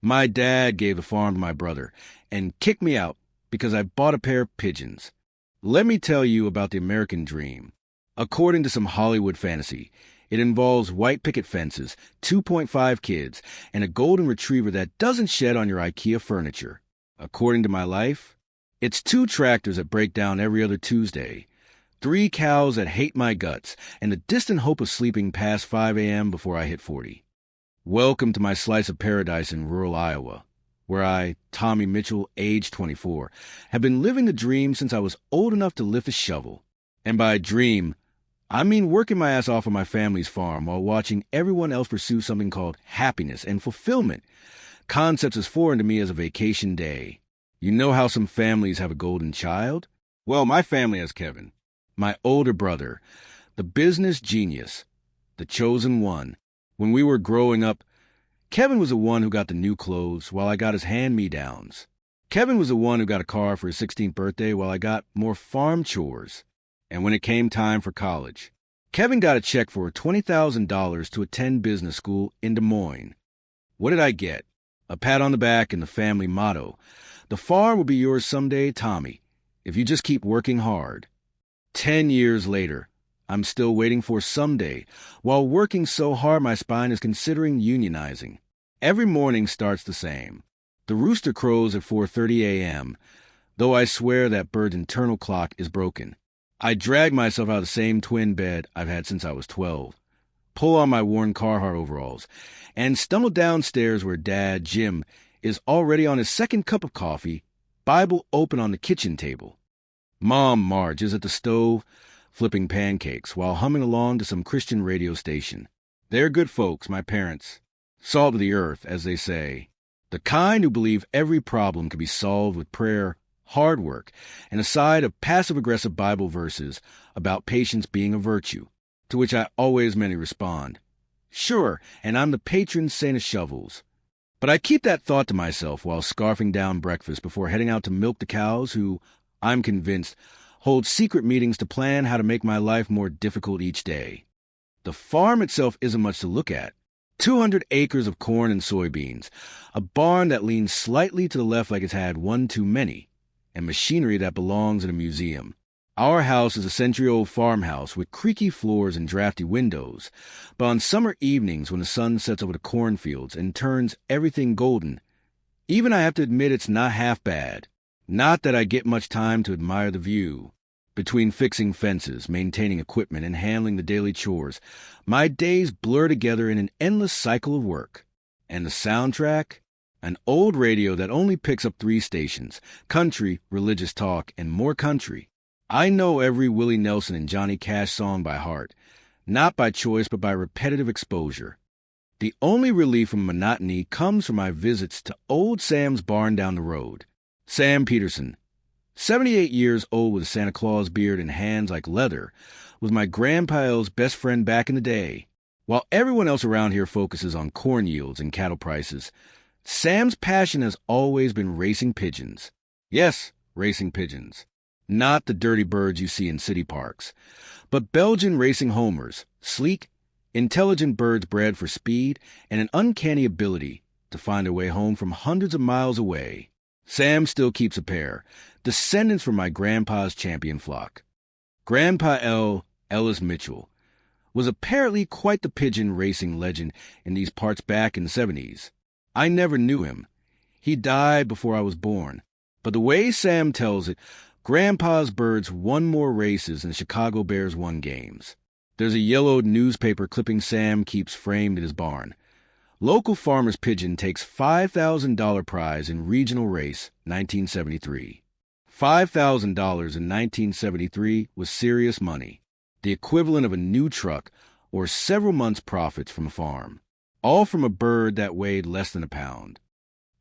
My dad gave the farm to my brother and kicked me out because I bought a pair of pigeons. Let me tell you about the American dream. According to some Hollywood fantasy, it involves white picket fences, 2.5 kids, and a golden retriever that doesn't shed on your IKEA furniture. According to my life, it's 2 tractors that break down every other Tuesday, 3 cows that hate my guts, and the distant hope of sleeping past 5 a.m. before I hit 40. Welcome to my slice of paradise in rural Iowa, where I, Tommy Mitchell, age 24, have been living the dream since I was old enough to lift a shovel. And by dream, I mean working my ass off on my family's farm while watching everyone else pursue something called happiness and fulfillment, concepts as foreign to me as a vacation day. You know how some families have a golden child? Well, my family has Kevin, my older brother, the business genius, the chosen one. When we were growing up, Kevin was the one who got the new clothes while I got his hand-me-downs. Kevin was the one who got a car for his 16th birthday while I got more farm chores. And when it came time for college, Kevin got a check for $20,000 to attend business school in Des Moines. What did I get? A pat on the back and the family motto, "The farm will be yours someday, Tommy, if you just keep working hard." 10 years later, I'm still waiting for someday, while working so hard my spine is considering unionizing. Every morning starts the same. The rooster crows at 4:30 a.m., though I swear that bird's internal clock is broken. I drag myself out of the same twin bed I've had since I was 12, pull on my worn Carhartt overalls, and stumble downstairs where Dad, Jim, is already on his second cup of coffee, Bible open on the kitchen table. Mom, Marge, is at the stove, flipping pancakes while humming along to some Christian radio station. They're good folks, my parents. Salt of the earth, as they say. The kind who believe every problem can be solved with prayer, hard work, and a side of passive-aggressive Bible verses about patience being a virtue, to which I always mentally respond, "Sure, and I'm the patron saint of shovels." But I keep that thought to myself while scarfing down breakfast before heading out to milk the cows who, I'm convinced, hold secret meetings to plan how to make my life more difficult each day. The farm itself isn't much to look at. 200 acres of corn and soybeans, a barn that leans slightly to the left like it's had one too many, and machinery that belongs in a museum. Our house is a century-old farmhouse with creaky floors and drafty windows, but on summer evenings when the sun sets over the cornfields and turns everything golden, even I have to admit it's not half bad. Not that I get much time to admire the view. Between fixing fences, maintaining equipment, and handling the daily chores, my days blur together in an endless cycle of work. And the soundtrack? An old radio that only picks up 3 stations, country, religious talk, and more country. I know every Willie Nelson and Johnny Cash song by heart, not by choice but by repetitive exposure. The only relief from monotony comes from my visits to old Sam's barn down the road. Sam Peterson, 78 years old with a Santa Claus beard and hands like leather, was my Grandpa L's best friend back in the day. While everyone else around here focuses on corn yields and cattle prices, Sam's passion has always been racing pigeons. Yes, racing pigeons. Not the dirty birds you see in city parks, but Belgian racing homers, sleek, intelligent birds bred for speed and an uncanny ability to find their way home from hundreds of miles away. Sam still keeps a pair, descendants from my grandpa's champion flock. Grandpa L. Ellis Mitchell was apparently quite the pigeon racing legend in these parts back in the 70s. I never knew him. He died before I was born. But the way Sam tells it, Grandpa's birds won more races than Chicago Bears won games. There's a yellowed newspaper clipping Sam keeps framed in his barn. Local farmer's pigeon takes $5,000 prize in regional race, 1973. $5,000 in 1973 was serious money, the equivalent of a new truck or several months' profits from a farm, all from a bird that weighed less than a pound.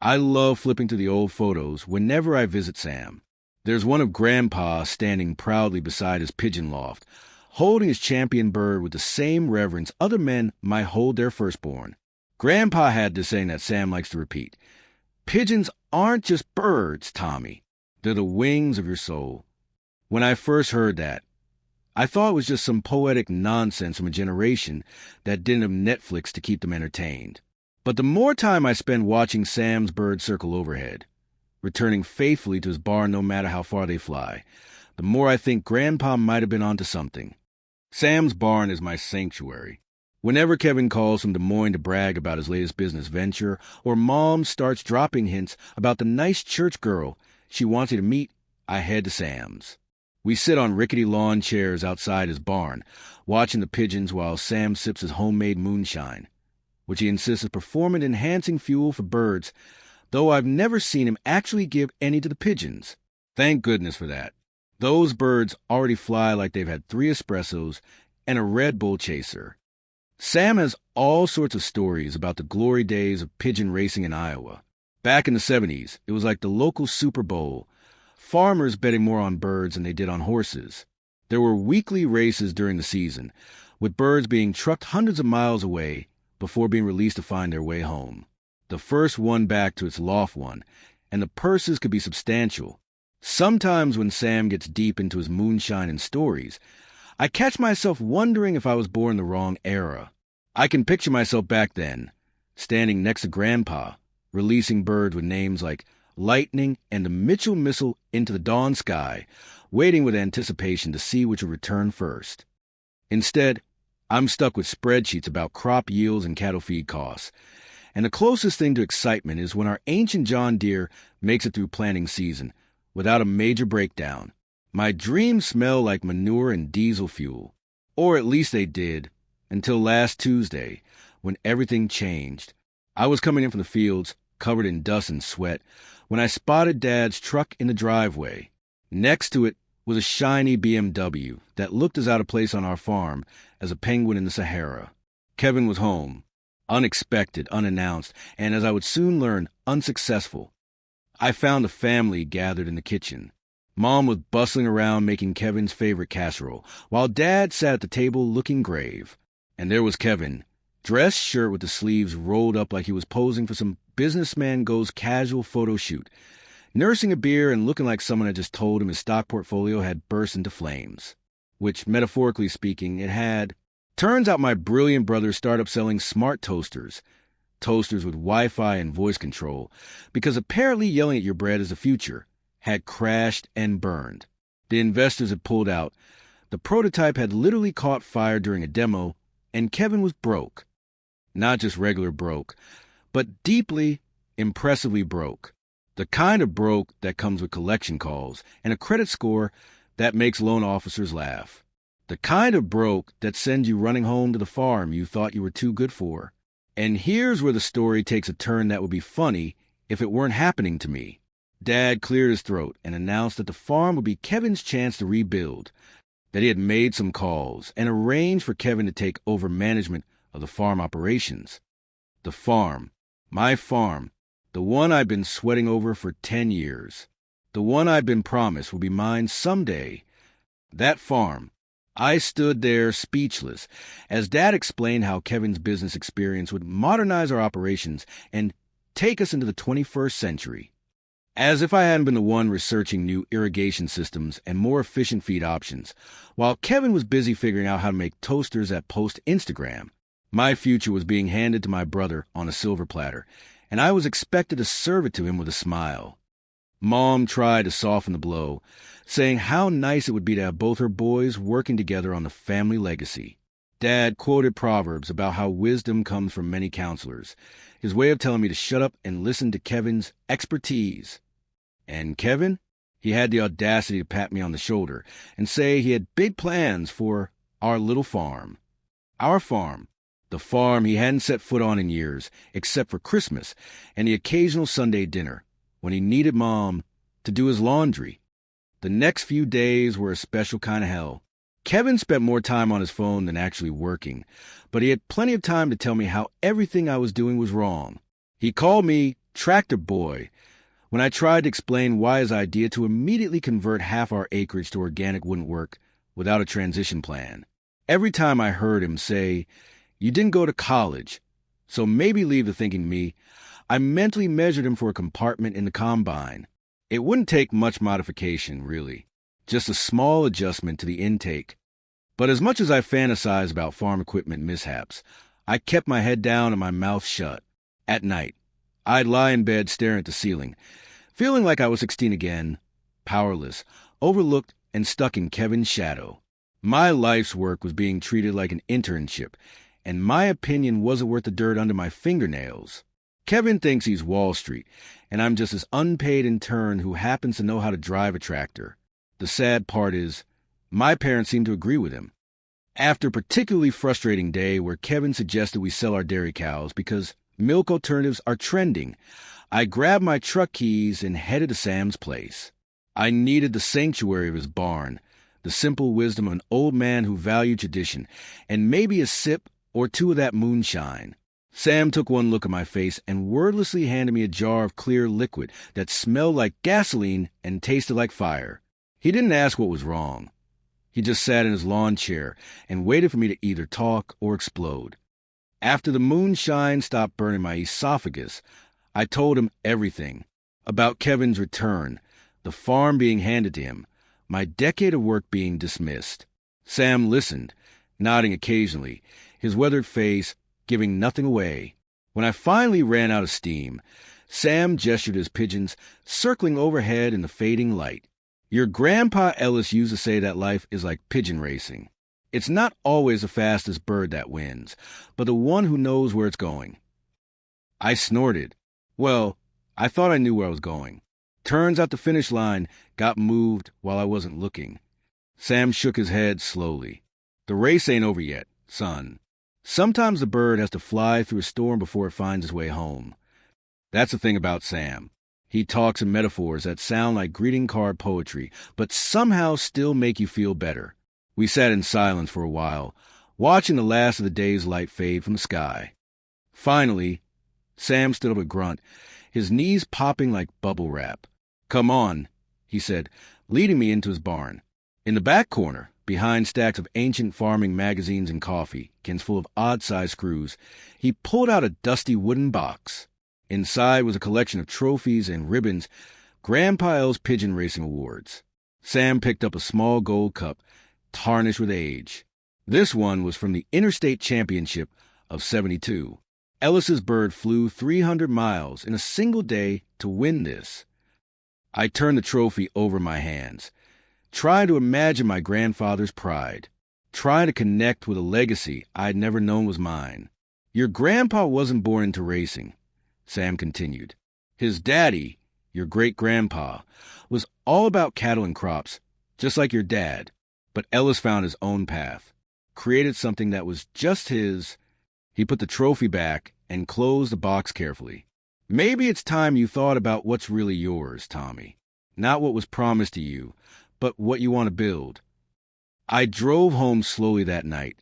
I love flipping through the old photos whenever I visit Sam. There's one of Grandpa standing proudly beside his pigeon loft, holding his champion bird with the same reverence other men might hold their firstborn. Grandpa had this saying that Sam likes to repeat. Pigeons aren't just birds, Tommy. They're the wings of your soul. When I first heard that, I thought it was just some poetic nonsense from a generation that didn't have Netflix to keep them entertained. But the more time I spend watching Sam's birds circle overhead, returning faithfully to his barn no matter how far they fly, the more I think Grandpa might have been onto something. Sam's barn is my sanctuary. Whenever Kevin calls from Des Moines to brag about his latest business venture, or Mom starts dropping hints about the nice church girl she wants you to meet, I head to Sam's. We sit on rickety lawn chairs outside his barn, watching the pigeons while Sam sips his homemade moonshine, which he insists is performance-enhancing fuel for birds, though I've never seen him actually give any to the pigeons. Thank goodness for that. Those birds already fly like they've had 3 espressos and a Red Bull chaser. Sam has all sorts of stories about the glory days of pigeon racing in Iowa. Back in the 70s, it was like the local Super Bowl, farmers betting more on birds than they did on horses. There were weekly races during the season, with birds being trucked hundreds of miles away before being released to find their way home. The first one back to its loft won, and the purses could be substantial. Sometimes when Sam gets deep into his moonshine and stories, I catch myself wondering if I was born in the wrong era. I can picture myself back then, standing next to Grandpa, releasing birds with names like Lightning and the Mitchell missile into the dawn sky, waiting with anticipation to see which would return first. Instead, I'm stuck with spreadsheets about crop yields and cattle feed costs, and the closest thing to excitement is when our ancient John Deere makes it through planting season without a major breakdown. My dreams smell like manure and diesel fuel, or at least they did, until last Tuesday, when everything changed. I was coming in from the fields, covered in dust and sweat, when I spotted Dad's truck in the driveway. Next to it was a shiny BMW that looked as out of place on our farm as a penguin in the Sahara. Kevin was home, unexpected, unannounced, and as I would soon learn, unsuccessful. I found the family gathered in the kitchen. Mom was bustling around making Kevin's favorite casserole, while Dad sat at the table looking grave. And there was Kevin, dress shirt with the sleeves rolled up like he was posing for some businessman goes casual photo shoot, nursing a beer and looking like someone had just told him his stock portfolio had burst into flames. Which, metaphorically speaking, it had. Turns out my brilliant brother started selling smart toasters with Wi-Fi and voice control, because apparently yelling at your bread is the future, had crashed and burned. The investors had pulled out. The prototype had literally caught fire during a demo, and Kevin was broke. Not just regular broke, but deeply, impressively broke. The kind of broke that comes with collection calls and a credit score that makes loan officers laugh. The kind of broke that sends you running home to the farm you thought you were too good for. And here's where the story takes a turn that would be funny if it weren't happening to me. Dad cleared his throat and announced that the farm would be Kevin's chance to rebuild, that he had made some calls and arranged for Kevin to take over management of the farm operations. The farm, my farm, the one I've been sweating over for 10 years, the one I've been promised will be mine someday. That farm. I stood there speechless as Dad explained how Kevin's business experience would modernize our operations and take us into the 21st century. As if I hadn't been the one researching new irrigation systems and more efficient feed options, while Kevin was busy figuring out how to make toasters that post Instagram. My future was being handed to my brother on a silver platter, and I was expected to serve it to him with a smile. Mom tried to soften the blow, saying how nice it would be to have both her boys working together on the family legacy. Dad quoted Proverbs about how wisdom comes from many counselors, his way of telling me to shut up and listen to Kevin's expertise. And Kevin? He had the audacity to pat me on the shoulder and say he had big plans for our little farm. Our farm. The farm he hadn't set foot on in years, except for Christmas and the occasional Sunday dinner, when he needed Mom to do his laundry. The next few days were a special kind of hell. Kevin spent more time on his phone than actually working, but he had plenty of time to tell me how everything I was doing was wrong. He called me Tractor Boy when I tried to explain why his idea to immediately convert half our acreage to organic wouldn't work without a transition plan. Every time I heard him say, "You didn't go to college, so maybe leave the thinking me," I mentally measured him for a compartment in the combine. It wouldn't take much modification, really. Just a small adjustment to the intake. But as much as I fantasized about farm equipment mishaps, I kept my head down and my mouth shut. At night, I'd lie in bed staring at the ceiling, feeling like I was 16 again, powerless, overlooked, and stuck in Kevin's shadow. My life's work was being treated like an internship, and my opinion wasn't worth the dirt under my fingernails. Kevin thinks he's Wall Street, and I'm just this unpaid intern who happens to know how to drive a tractor. The sad part is, my parents seem to agree with him. After a particularly frustrating day where Kevin suggested we sell our dairy cows because milk alternatives are trending, I grabbed my truck keys and headed to Sam's place. I needed the sanctuary of his barn, the simple wisdom of an old man who valued tradition, and maybe a sip or two of that moonshine. Sam took one look at my face and wordlessly handed me a jar of clear liquid that smelled like gasoline and tasted like fire. He didn't ask what was wrong. He just sat in his lawn chair and waited for me to either talk or explode. After the moonshine stopped burning my esophagus, I told him everything about Kevin's return, the farm being handed to him, my decade of work being dismissed. Sam listened, nodding occasionally, his weathered face giving nothing away. When I finally ran out of steam, Sam gestured his pigeons, circling overhead in the fading light. Your grandpa Ellis used to say that life is like pigeon racing. It's not always the fastest bird that wins, but the one who knows where it's going. I snorted. Well, I thought I knew where I was going. Turns out the finish line got moved while I wasn't looking. Sam shook his head slowly. The race ain't over yet, son. Sometimes the bird has to fly through a storm before it finds its way home. That's the thing about Sam. He talks in metaphors that sound like greeting card poetry, but somehow still make you feel better. We sat in silence for a while, watching the last of the day's light fade from the sky. Finally, Sam stood up a grunt, his knees popping like bubble wrap. "Come on," he said, leading me into his barn. In the back corner, behind stacks of ancient farming magazines and coffee, cans full of odd-sized screws, he pulled out a dusty wooden box. Inside was a collection of trophies and ribbons, Grandpa L's pigeon racing awards. Sam picked up a small gold cup, tarnished with age. This one was from the Interstate Championship of '72. Ellis's bird flew 300 miles in a single day to win this. I turned the trophy over my hands, trying to imagine my grandfather's pride, trying to connect with a legacy I'd never known was mine. Your grandpa wasn't born into racing, Sam continued. His daddy, your great-grandpa, was all about cattle and crops, just like your dad. But Ellis found his own path, created something that was just his. He put the trophy back and closed the box carefully. Maybe it's time you thought about what's really yours, Tommy. Not what was promised to you, but what you want to build. I drove home slowly that night,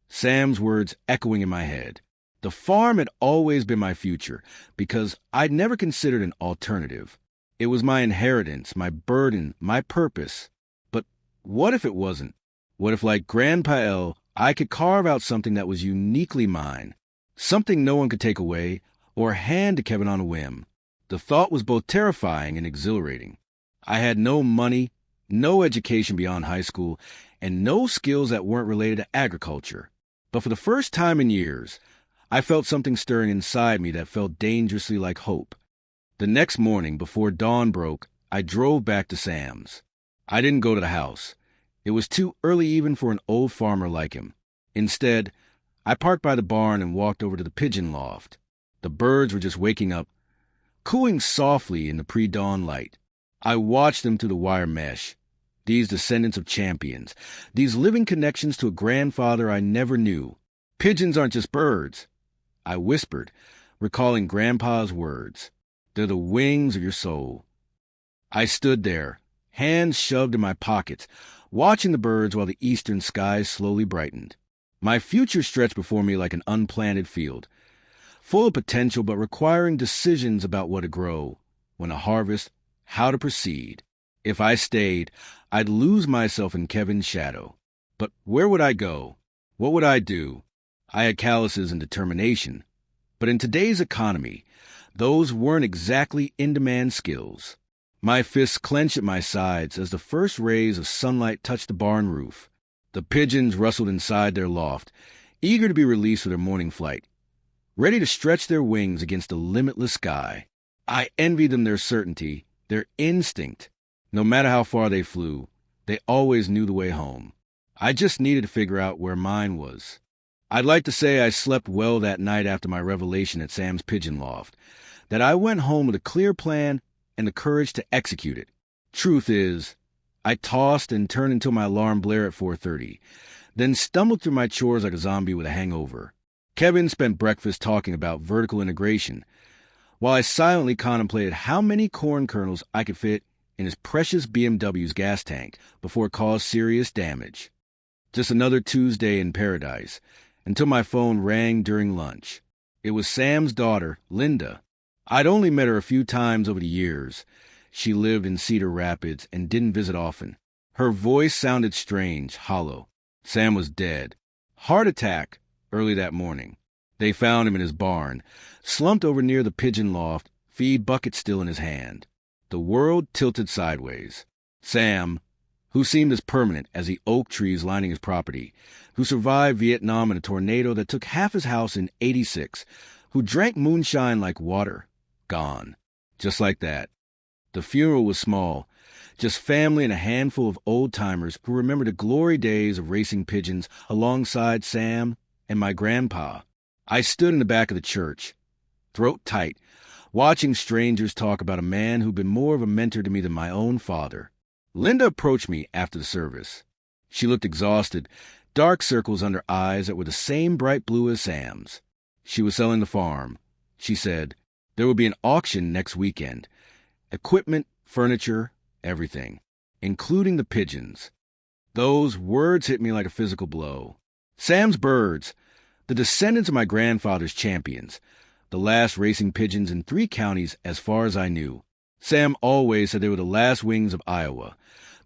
Sam's words echoing in my head. The farm had always been my future, because I'd never considered an alternative. It was my inheritance, my burden, my purpose. But what if it wasn't? What if, like Grandpa L, I could carve out something that was uniquely mine, something no one could take away or hand to Kevin on a whim? The thought was both terrifying and exhilarating. I had no money, no education beyond high school, and no skills that weren't related to agriculture. But for the first time in years, I felt something stirring inside me that felt dangerously like hope. The next morning, before dawn broke, I drove back to Sam's. I didn't go to the house. It was too early even for an old farmer like him. Instead, I parked by the barn and walked over to the pigeon loft. The birds were just waking up, cooing softly in the pre-dawn light. I watched them through the wire mesh. These descendants of champions, these living connections to a grandfather I never knew. Pigeons aren't just birds, I whispered, recalling Grandpa's words. They're the wings of your soul. I stood there, hands shoved in my pockets, watching the birds while the eastern skies slowly brightened. My future stretched before me like an unplanted field, full of potential but requiring decisions about what to grow, when to harvest, how to proceed. If I stayed, I'd lose myself in Kevin's shadow. But where would I go? What would I do? I had calluses and determination. But in today's economy, those weren't exactly in-demand skills. My fists clenched at my sides as the first rays of sunlight touched the barn roof. The pigeons rustled inside their loft, eager to be released for their morning flight. ready to stretch their wings against the limitless sky. I envied them their certainty, their instinct. No matter how far they flew, they always knew the way home. I just needed to figure out where mine was. I'd like to say I slept well that night after my revelation at Sam's pigeon loft, that I went home with a clear plan and the courage to execute it. Truth is, I tossed and turned until my alarm blared at 4:30, then stumbled through my chores like a zombie with a hangover. Kevin spent breakfast talking about vertical integration, while I silently contemplated how many corn kernels I could fit in his precious BMW's gas tank before it caused serious damage. Just another Tuesday in paradise, until my phone rang during lunch. It was Sam's daughter, Linda. I'd only met her a few times over the years. She lived in Cedar Rapids and didn't visit often. Her voice sounded strange, hollow. Sam was dead. Heart attack early that morning. They found him in his barn, slumped over near the pigeon loft, feed bucket still in his hand. The world tilted sideways. Sam, who seemed as permanent as the oak trees lining his property, who survived Vietnam and a tornado that took half his house in '86, who drank moonshine like water, gone. Just like that. The funeral was small, just family and a handful of old-timers who remembered the glory days of racing pigeons alongside Sam and my grandpa. I stood in the back of the church, throat tight, watching strangers talk about a man who'd been more of a mentor to me than my own father. Linda approached me after the service. She looked exhausted, dark circles under eyes that were the same bright blue as Sam's. She was selling the farm. She said there would be an auction next weekend. Equipment, furniture, everything, including the pigeons. Those words hit me like a physical blow. Sam's birds, the descendants of my grandfather's champions, the last racing pigeons in 3 counties as far as I knew. Sam always said they were the last wings of Iowa,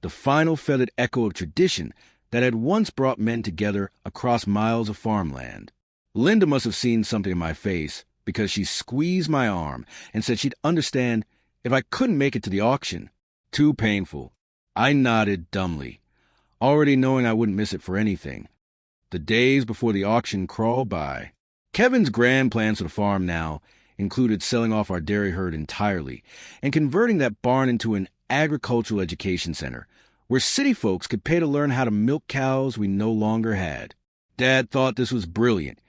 the final feathered echo of tradition that had once brought men together across miles of farmland. Linda must have seen something in my face because she squeezed my arm and said she'd understand if I couldn't make it to the auction. Too painful. I nodded dumbly, already knowing I wouldn't miss it for anything. The days before the auction crawled by. Kevin's grand plans for the farm now included selling off our dairy herd entirely and converting that barn into an agricultural education center where city folks could pay to learn how to milk cows we no longer had. Dad thought this was brilliant,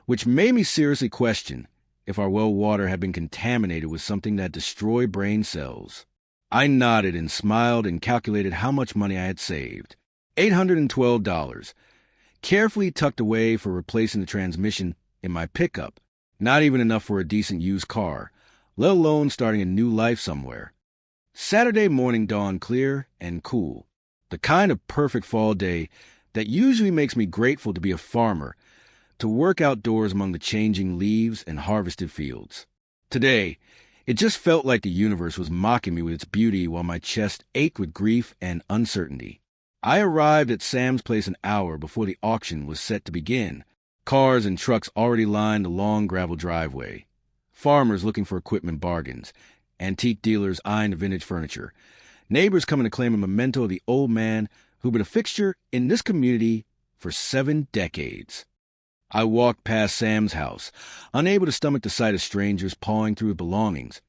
which made me seriously question if our well water had been contaminated with something that destroyed brain cells. I nodded and smiled and calculated how much money I had saved. $812, carefully tucked away for replacing the transmission in my pickup. Not even enough for a decent used car, let alone starting a new life somewhere. Saturday morning dawned clear and cool, the kind of perfect fall day that usually makes me grateful to be a farmer, to work outdoors among the changing leaves and harvested fields. Today, it just felt like the universe was mocking me with its beauty while my chest ached with grief and uncertainty. I arrived at Sam's place an hour before the auction was set to begin. Cars and trucks already lined the long gravel driveway. Farmers looking for equipment bargains. Antique dealers eyeing the vintage furniture. Neighbors coming to claim a memento of the old man who'd been a fixture in this community for 7 decades. I walked past Sam's house, unable to stomach the sight of strangers pawing through his belongings,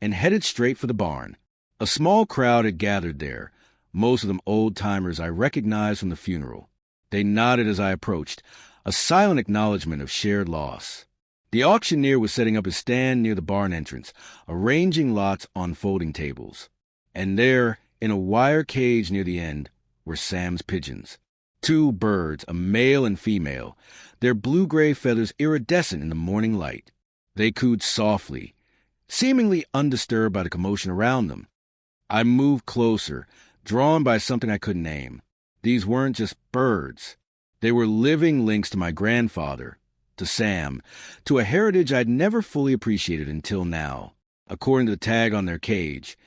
and headed straight for the barn. A small crowd had gathered there, most of them old-timers I recognized from the funeral. They nodded as I approached, a silent acknowledgement of shared loss. The auctioneer was setting up his stand near the barn entrance, arranging lots on folding tables. And there, in a wire cage near the end, were Sam's pigeons. 2 birds, a male and female, their blue-gray feathers iridescent in the morning light. They cooed softly, seemingly undisturbed by the commotion around them. I moved closer, drawn by something I couldn't name. These weren't just birds. They were living links to my grandfather, to Sam, to a heritage I'd never fully appreciated until now. According to the tag on their cage,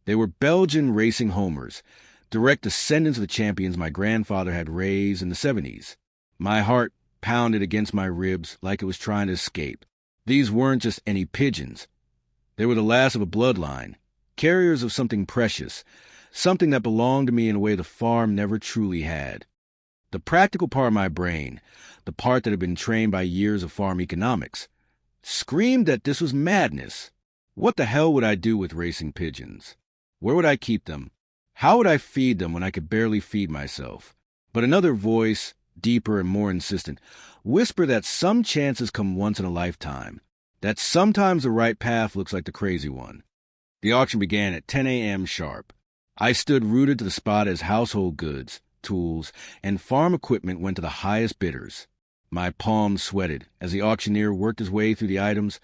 they were Belgian racing homers, direct descendants of the champions my grandfather had raised in the 70s. My heart pounded against my ribs like it was trying to escape. These weren't just any pigeons. They were the last of a bloodline, carriers of something precious, something that belonged to me in a way the farm never truly had. The practical part of my brain, the part that had been trained by years of farm economics, screamed that this was madness. What the hell would I do with racing pigeons? Where would I keep them? How would I feed them when I could barely feed myself? But another voice, deeper and more insistent, whispered that some chances come once in a lifetime, that sometimes the right path looks like the crazy one. The auction began at 10 a.m. sharp. I stood rooted to the spot as household goods, tools, and farm equipment went to the highest bidders. My palms sweated as the auctioneer worked his way through the items,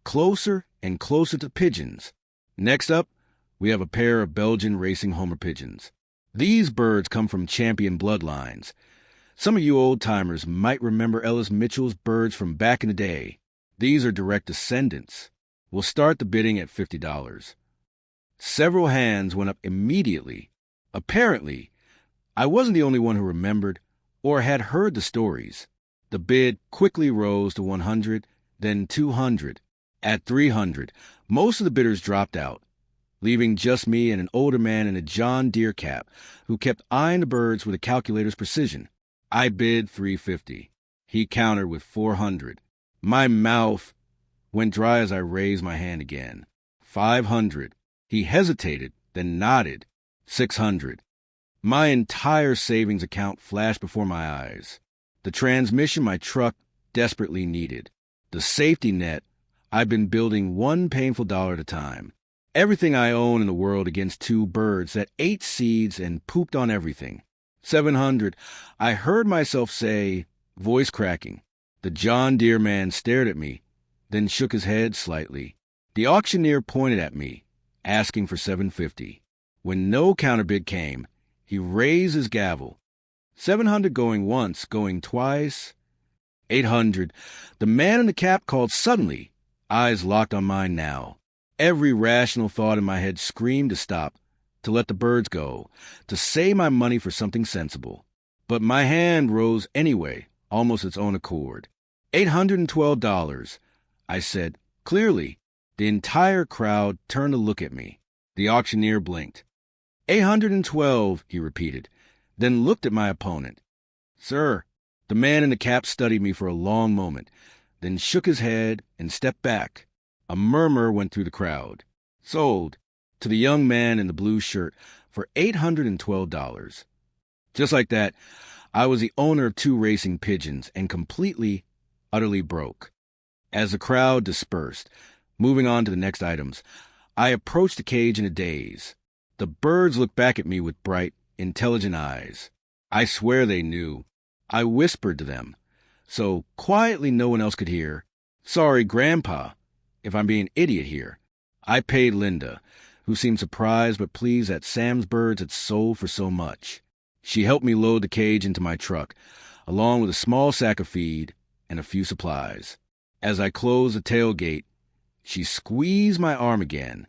closer and closer to pigeons. Next up, we have a pair of Belgian racing homer pigeons. These birds come from champion bloodlines. Some of you old-timers might remember Ellis Mitchell's birds from back in the day. These are direct descendants. We'll start the bidding at $50. Several hands went up immediately. Apparently, I wasn't the only one who remembered or had heard the stories. The bid quickly rose to 100, then 200. At 300, most of the bidders dropped out, leaving just me and an older man in a John Deere cap who kept eyeing the birds with a calculator's precision. I bid 350. He countered with 400. My mouth went dry as I raised my hand again. 500. He hesitated, then nodded. 600. My entire savings account flashed before my eyes. The transmission my truck desperately needed. The safety net I've been building one painful dollar at a time. Everything I own in the world against two birds that ate seeds and pooped on everything. 700. I heard myself say, voice cracking. The John Deere man stared at me, then shook his head slightly. The auctioneer pointed at me, asking for 750. When no counterbid came, he raised his gavel. 700 going once, going twice. 800. The man in the cap called suddenly, eyes locked on mine now. Every rational thought in my head screamed to stop, to let the birds go, to save my money for something sensible. But my hand rose anyway, almost its own accord. $812, I said, clearly. The entire crowd turned to look at me. The auctioneer blinked. 812, he repeated, then looked at my opponent. Sir, the man in the cap studied me for a long moment, then shook his head and stepped back. A murmur went through the crowd. Sold, to the young man in the blue shirt, for $812. Just like that, I was the owner of 2 racing pigeons and completely, utterly broke. As the crowd dispersed, moving on to the next items, I approached the cage in a daze. The birds looked back at me with bright, intelligent eyes. I swear they knew. I whispered to them, so quietly no one else could hear, "Sorry, Grandpa, if I'm being idiot here." I paid Linda, who seemed surprised but pleased that Sam's birds had sold for so much. She helped me load the cage into my truck, along with a small sack of feed and a few supplies. As I closed the tailgate, she squeezed my arm again.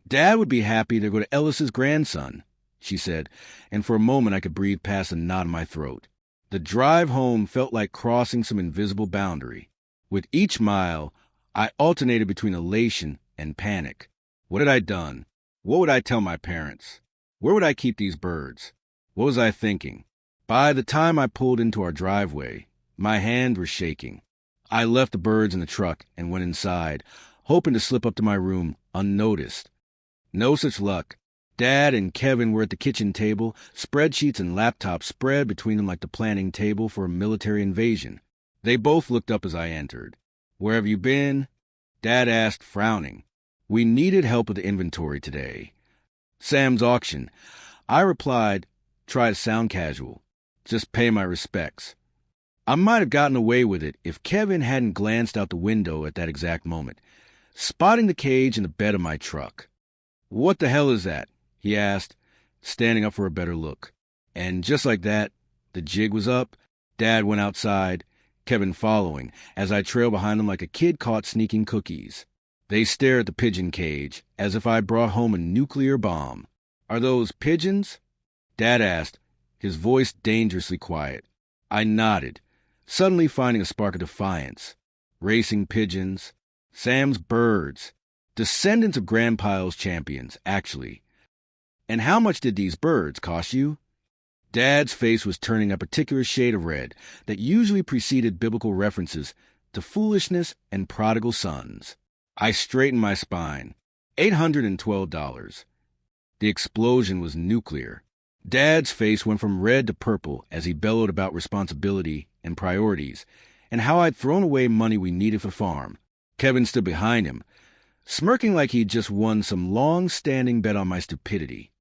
"Dad would be happy to go to Ellis's grandson," she said, and for a moment I could breathe past a knot in my throat. The drive home felt like crossing some invisible boundary. With each mile, I alternated between elation and panic. What had I done? What would I tell my parents? Where would I keep these birds? What was I thinking? By the time I pulled into our driveway, my hands were shaking. I left the birds in the truck and went inside, hoping to slip up to my room unnoticed. No such luck. Dad and Kevin were at the kitchen table, spreadsheets and laptops spread between them like the planning table for a military invasion. They both looked up as I entered. "Where have you been?" Dad asked, frowning. "We needed help with the inventory today." "Sam's auction." I replied, try to sound casual. "Just pay my respects." I might have gotten away with it if Kevin hadn't glanced out the window at that exact moment, spotting the cage in the bed of my truck. "What the hell is that?" he asked, standing up for a better look. And just like that, the jig was up. Dad went outside, Kevin following, as I trailed behind him like a kid caught sneaking cookies. They stared at the pigeon cage, as if I brought home a nuclear bomb. "Are those pigeons?" Dad asked, his voice dangerously quiet. I nodded, suddenly finding a spark of defiance. Racing pigeons. Sam's birds. Descendants of Grandpa's champions, actually. "And how much did these birds cost you?" Dad's face was turning a particular shade of red that usually preceded biblical references to foolishness and prodigal sons. I straightened my spine. $812. The explosion was nuclear. Dad's face went from red to purple as he bellowed about responsibility and priorities, and how I'd thrown away money we needed for the farm. Kevin stood behind him, smirking like he'd just won some long-standing bet on my stupidity.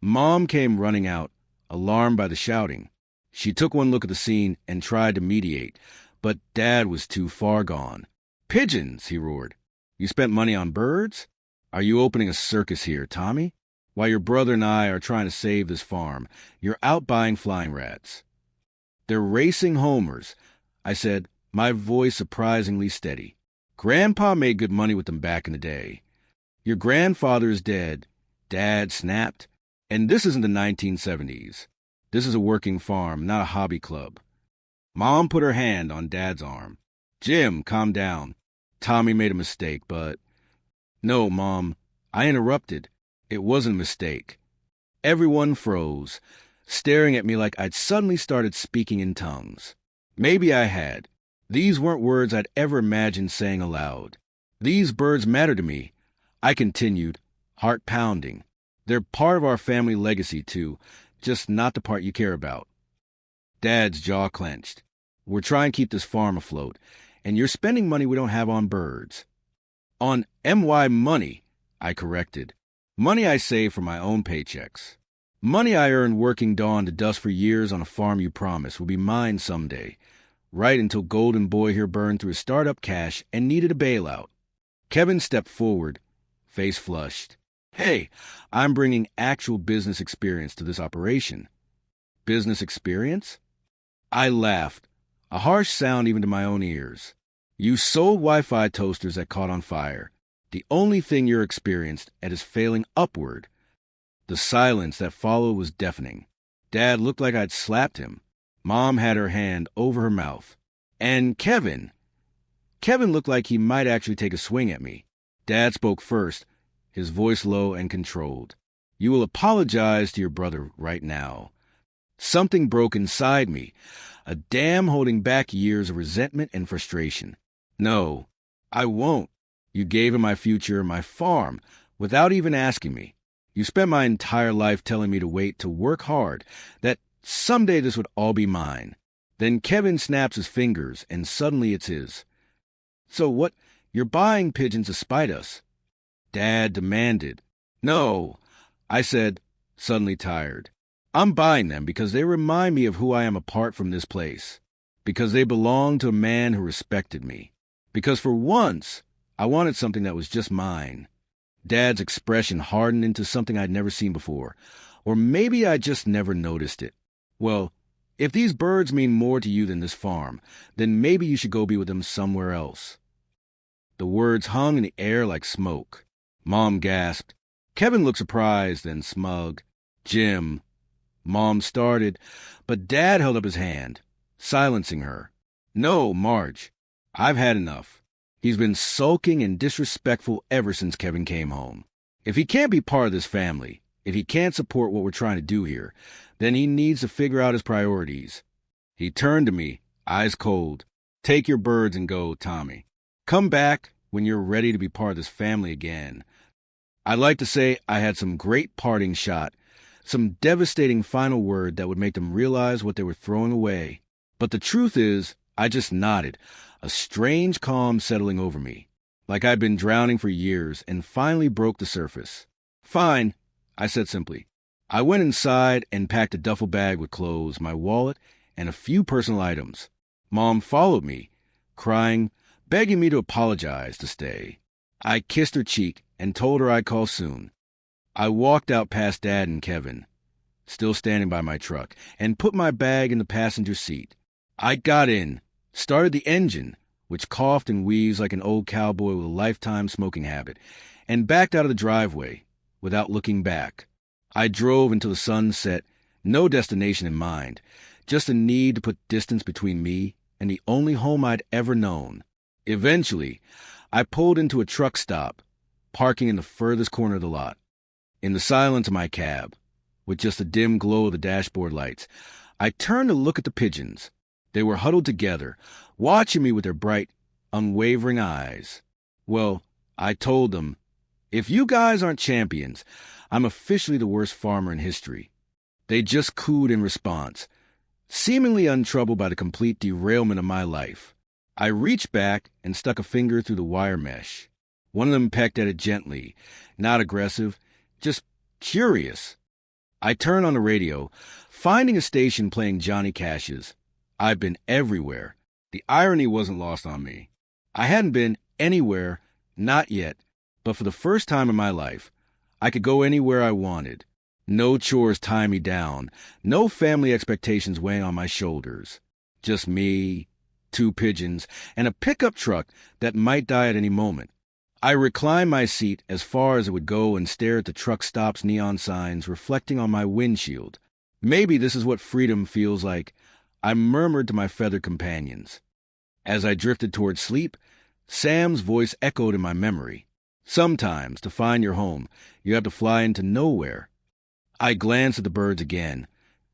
Mom came running out, alarmed by the shouting. She took one look at the scene and tried to mediate, but Dad was too far gone. "Pigeons!" he roared. "You spent money on birds? Are you opening a circus here, Tommy? While your brother and I are trying to save this farm, you're out buying flying rats." "They're racing homers," I said, my voice surprisingly steady. "Grandpa made good money with them back in the day." "Your grandfather is dead," Dad snapped. "And this isn't the 1970s. This is a working farm, not a hobby club." Mom put her hand on Dad's arm. "Jim, calm down. Tommy made a mistake, but—" "No, Mom," I interrupted. "It wasn't a mistake." Everyone froze, staring at me like I'd suddenly started speaking in tongues. Maybe I had. These weren't words I'd ever imagined saying aloud. "These birds matter to me," I continued, heart pounding. "They're part of our family legacy, too, just not the part you care about." Dad's jaw clenched. "We're trying to keep this farm afloat, and you're spending money we don't have on birds." "On MY money," I corrected. "Money I save from my own paychecks. Money I earned working dawn to dusk for years on a farm you promised will be mine someday, right until Golden Boy here burned through his startup cash and needed a bailout." Kevin stepped forward, face flushed. "Hey, I'm bringing actual business experience to this operation." "Business experience?" I laughed, a harsh sound even to my own ears. "You sold Wi-Fi toasters that caught on fire. The only thing you're experienced at is failing upward." The silence that followed was deafening. Dad looked like I'd slapped him. Mom had her hand over her mouth. "And Kevin." Kevin looked like he might actually take a swing at me. Dad spoke first, his voice low and controlled. "You will apologize to your brother right now." Something broke inside me, a dam holding back years of resentment and frustration. "No, I won't. You gave him my future, my farm, without even asking me. You spent my entire life telling me to wait, to work hard, that someday this would all be mine." Then Kevin snaps his fingers, and suddenly it's his. "So what, you're buying pigeons to spite us?" Dad demanded. "No," I said, suddenly tired. "I'm buying them because they remind me of who I am apart from this place. Because they belong to a man who respected me. Because for once, I wanted something that was just mine." Dad's expression hardened into something I'd never seen before. Or maybe I just never noticed it. "Well, if these birds mean more to you than this farm, then maybe you should go be with them somewhere else." The words hung in the air like smoke. Mom gasped. Kevin looked surprised and smug. "Jim," Mom started, but Dad held up his hand, silencing her. "No, Marge, I've had enough. He's been sulking and disrespectful ever since Kevin came home. If he can't be part of this family, if he can't support what we're trying to do here, then he needs to figure out his priorities." He turned to me, eyes cold. "Take your birds and go, Tommy. Come back when you're ready to be part of this family again." I'd like to say I had some great parting shot, some devastating final word that would make them realize what they were throwing away. But the truth is, I just nodded, a strange calm settling over me, like I'd been drowning for years and finally broke the surface. "Fine," I said simply. I went inside and packed a duffel bag with clothes, my wallet, and a few personal items. Mom followed me, crying, begging me to apologize, to stay. I kissed her cheek and told her I'd call soon. I walked out past Dad and Kevin, still standing by my truck, and put my bag in the passenger seat. I got in, started the engine, which coughed and wheezed like an old cowboy with a lifetime smoking habit, and backed out of the driveway without looking back. I drove until the sun set, no destination in mind, just a need to put distance between me and the only home I'd ever known. Eventually, I pulled into a truck stop, parking in the furthest corner of the lot. In the silence of my cab, with just the dim glow of the dashboard lights, I turned to look at the pigeons. They were huddled together, watching me with their bright, unwavering eyes. Well, I told them, if you guys aren't champions, I'm officially the worst farmer in history. They just cooed in response, seemingly untroubled by the complete derailment of my life. I reached back and stuck a finger through the wire mesh. One of them pecked at it gently, not aggressive, just curious. I turned on the radio, finding a station playing Johnny Cash's "I've Been Everywhere." The irony wasn't lost on me. I hadn't been anywhere, not yet, but for the first time in my life, I could go anywhere I wanted. No chores tie me down, no family expectations weighing on my shoulders. Just me, 2 pigeons, and a pickup truck that might die at any moment. I reclined my seat as far as it would go and stared at the truck stop's neon signs reflecting on my windshield. Maybe this is what freedom feels like, I murmured to my feathered companions. As I drifted toward sleep, Sam's voice echoed in my memory. Sometimes, to find your home, you have to fly into nowhere. I glanced at the birds again,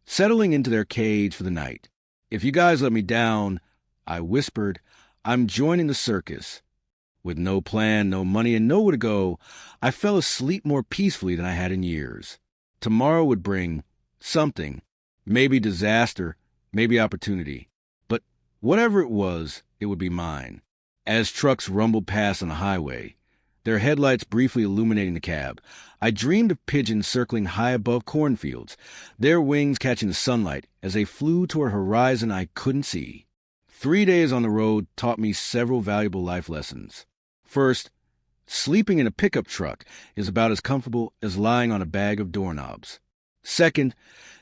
settling into their cage for the night. If you guys let me down, I whispered, I'm joining the circus. With no plan, no money, and nowhere to go, I fell asleep more peacefully than I had in years. Tomorrow would bring something, maybe disaster, maybe opportunity. But whatever it was, it would be mine. As trucks rumbled past on the highway, their headlights briefly illuminating the cab, I dreamed of pigeons circling high above cornfields, their wings catching the sunlight as they flew toward a horizon I couldn't see. 3 days on the road taught me several valuable life lessons. First, sleeping in a pickup truck is about as comfortable as lying on a bag of doorknobs. Second,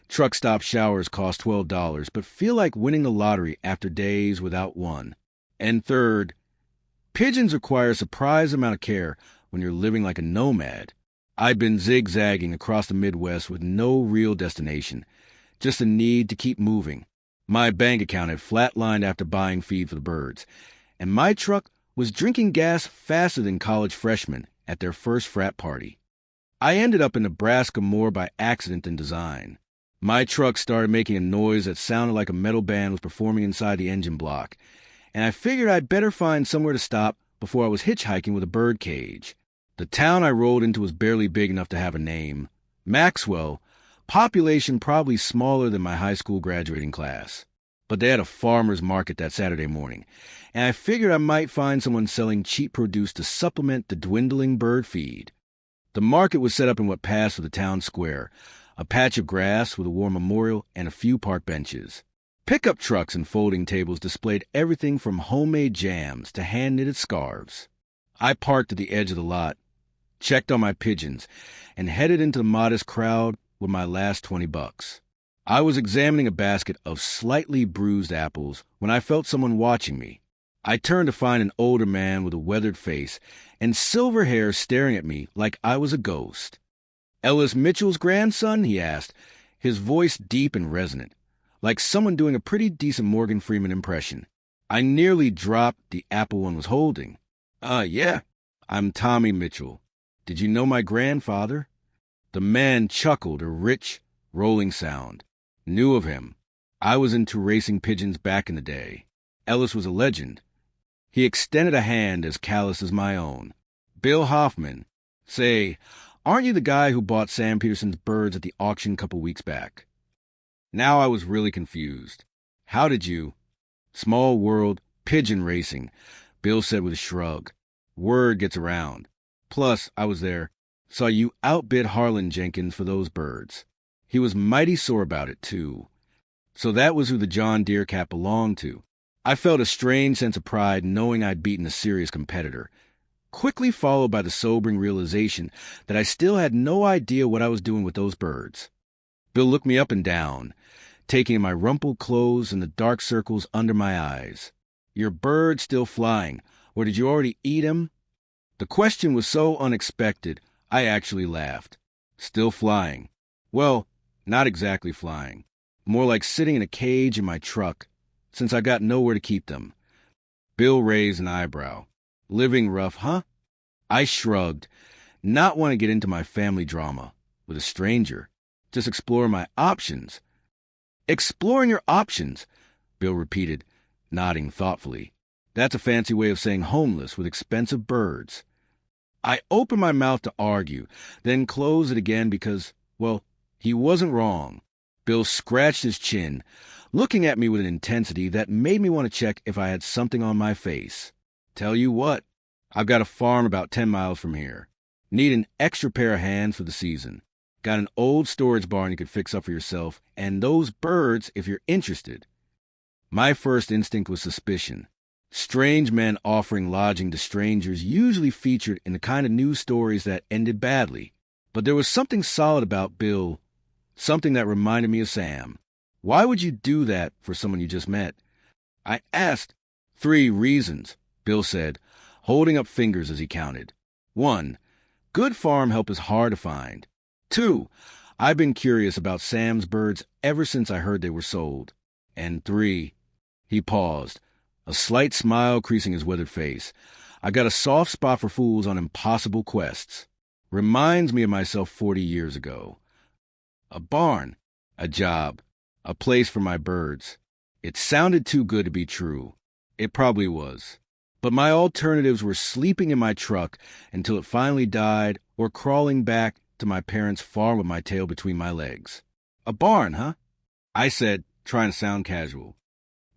truck stop showers cost $12, but feel like winning the lottery after days without one. And third, pigeons require a surprise amount of care when you're living like a nomad. I've been zigzagging across the Midwest with no real destination, just a need to keep moving. My bank account had flatlined after buying feed for the birds, and my truck was drinking gas faster than college freshmen at their first frat party. I ended up in Nebraska more by accident than design. My truck started making a noise that sounded like a metal band was performing inside the engine block, and I figured I'd better find somewhere to stop before I was hitchhiking with a bird cage. The town I rolled into was barely big enough to have a name. Maxwell, population probably smaller than my high school graduating class. But they had a farmer's market that Saturday morning, and I figured I might find someone selling cheap produce to supplement the dwindling bird feed. The market was set up in what passed for the town square, a patch of grass with a war memorial and a few park benches. Pickup trucks and folding tables displayed everything from homemade jams to hand-knitted scarves. I parked at the edge of the lot, checked on my pigeons, and headed into the modest crowd with my last $20. I was examining a basket of slightly bruised apples when I felt someone watching me. I turned to find an older man with a weathered face and silver hair staring at me like I was a ghost. "Ellis Mitchell's grandson?" he asked, his voice deep and resonant, like someone doing a pretty decent Morgan Freeman impression. I nearly dropped the apple one was holding. Yeah, I'm Tommy Mitchell. Did you know my grandfather?" The man chuckled, a rich, rolling sound. Knew of him. I was into racing pigeons back in the day. Ellis was a legend. He extended a hand as callous as my own. "Bill Hoffman. Say, aren't you the guy who bought Sam Peterson's birds at the auction a couple weeks back?" Now I was really confused. "How did you—" "Small world, pigeon racing," Bill said with a shrug. "Word gets around. Plus, I was there. Saw you outbid Harlan Jenkins for those birds." He was mighty sore about it, too. So that was who the John Deere cap belonged to. I felt a strange sense of pride knowing I'd beaten a serious competitor, quickly followed by the sobering realization that I still had no idea what I was doing with those birds. Bill looked me up and down, taking in my rumpled clothes and the dark circles under my eyes. "Your bird still flying, or did you already eat him?" The question was so unexpected, I actually laughed. "Still flying. Well, not exactly flying. More like sitting in a cage in my truck, since I got nowhere to keep them." Bill raised an eyebrow. "Living rough, huh?" I shrugged, not want to get into my family drama with a stranger. Just explore my options. "Exploring your options," Bill repeated, nodding thoughtfully. That's a fancy way of saying homeless with expensive birds. I opened my mouth to argue, then closed it again because, well, he wasn't wrong. Bill scratched his chin, looking at me with an intensity that made me want to check if I had something on my face. Tell you what, I've got a farm about 10 miles from here. Need an extra pair of hands for the season. Got an old storage barn you could fix up for yourself, and those birds if you're interested. My first instinct was suspicion. Strange men offering lodging to strangers usually featured in the kind of news stories that ended badly. But there was something solid about Bill, something that reminded me of Sam. Why would you do that for someone you just met? I asked. 3 reasons, Bill said, holding up fingers as he counted. 1, good farm help is hard to find. 2, I've been curious about Sam's birds ever since I heard they were sold. And 3, he paused, a slight smile creasing his weathered face. I got a soft spot for fools on impossible quests. Reminds me of myself 40 years ago. A barn, a job, a place for my birds. It sounded too good to be true. It probably was. But my alternatives were sleeping in my truck until it finally died or crawling back to my parents' farm with my tail between my legs. A barn, huh? I said, trying to sound casual.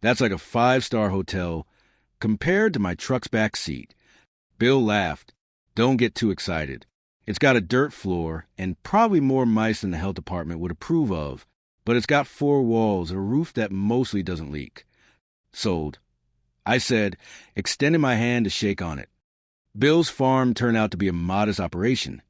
That's like a 5-star hotel compared to my truck's back seat. Bill laughed. Don't get too excited. It's got a dirt floor and probably more mice than the health department would approve of, but it's got 4 walls and a roof that mostly doesn't leak. Sold, I said, extending my hand to shake on it. Bill's farm turned out to be a modest operation.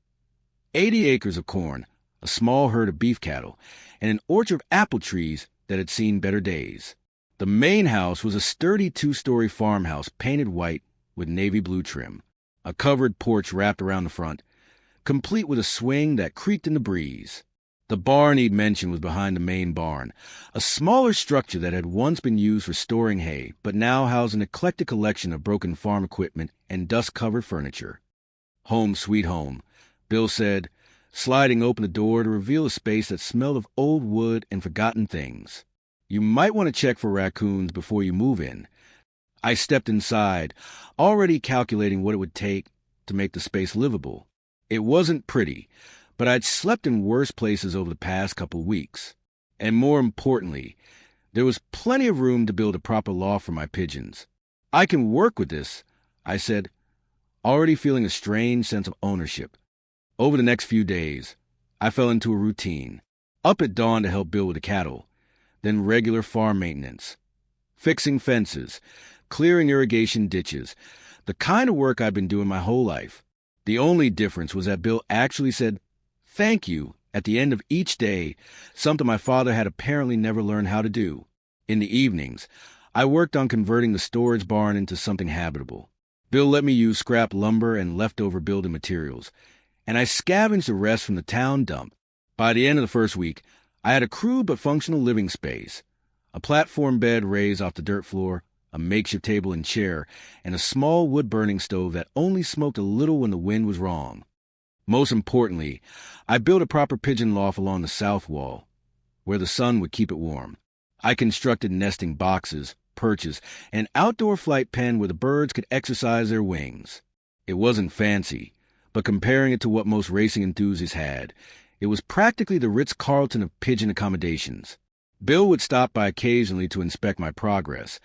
80 acres of corn, a small herd of beef cattle, and an orchard of apple trees that had seen better days. The main house was a sturdy 2-story farmhouse painted white with navy blue trim, a covered porch wrapped around the front, complete with a swing that creaked in the breeze. The barn he'd mentioned was behind the main barn, a smaller structure that had once been used for storing hay, but now housed an eclectic collection of broken farm equipment and dust-covered furniture. Home sweet home, Bill said, sliding open the door to reveal a space that smelled of old wood and forgotten things. You might want to check for raccoons before you move in. I stepped inside, already calculating what it would take to make the space livable. It wasn't pretty, but I'd slept in worse places over the past couple weeks. And more importantly, there was plenty of room to build a proper loft for my pigeons. I can work with this, I said, already feeling a strange sense of ownership. Over the next few days, I fell into a routine. Up at dawn to help Bill with the cattle, then regular farm maintenance, fixing fences, clearing irrigation ditches, the kind of work I'd been doing my whole life. The only difference was that Bill actually said, "Thank you," at the end of each day, something my father had apparently never learned how to do. In the evenings, I worked on converting the storage barn into something habitable. Bill let me use scrap lumber and leftover building materials, and I scavenged the rest from the town dump. By the end of the first week, I had a crude but functional living space, a platform bed raised off the dirt floor, a makeshift table and chair, and a small wood-burning stove that only smoked a little when the wind was wrong. Most importantly, I built a proper pigeon loft along the south wall, where the sun would keep it warm. I constructed nesting boxes, perches, and an outdoor flight pen where the birds could exercise their wings. It wasn't fancy, but comparing it to what most racing enthusiasts had, it was practically the Ritz-Carlton of pigeon accommodations. Bill would stop by occasionally to inspect my progress,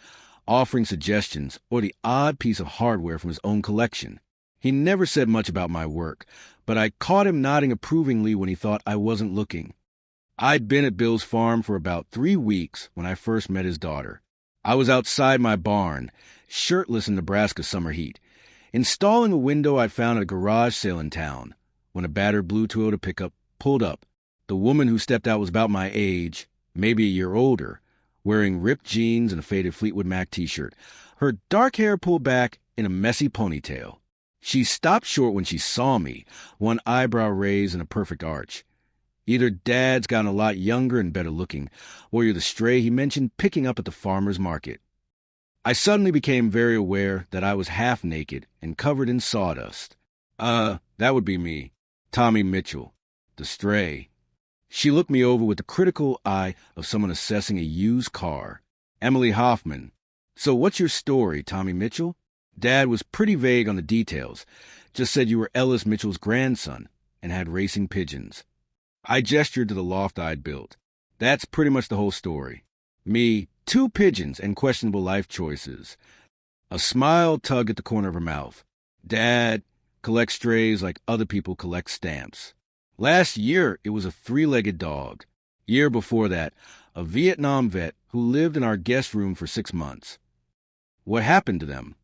offering suggestions or the odd piece of hardware from his own collection. He never said much about my work, but I caught him nodding approvingly when he thought I wasn't looking. I'd been at Bill's farm for about 3 weeks when I first met his daughter. I was outside my barn, shirtless in Nebraska summer heat, installing a window I'd found at a garage sale in town, when a battered blue Toyota pickup pulled up. The woman who stepped out was about my age, maybe a year older, wearing ripped jeans and a faded Fleetwood Mac t-shirt, her dark hair pulled back in a messy ponytail. She stopped short when she saw me, one eyebrow raised in a perfect arch. Either Dad's gotten a lot younger and better looking, or you're the stray he mentioned picking up at the farmer's market. I suddenly became very aware that I was half naked and covered in sawdust. That would be me, Tommy Mitchell, the stray. She looked me over with the critical eye of someone assessing a used car. Emily Hoffman, So what's your story, Tommy Mitchell? Dad was pretty vague on the details, just said you were Ellis Mitchell's grandson and had racing pigeons. I gestured to the loft I'd built. That's pretty much the whole story. Me, 2 pigeons and questionable life choices. A smile tugged at the corner of her mouth. Dad collects strays like other people collect stamps. Last year, it was a 3-legged dog. Year before that, a Vietnam vet who lived in our guest room for 6 months. What happened to them?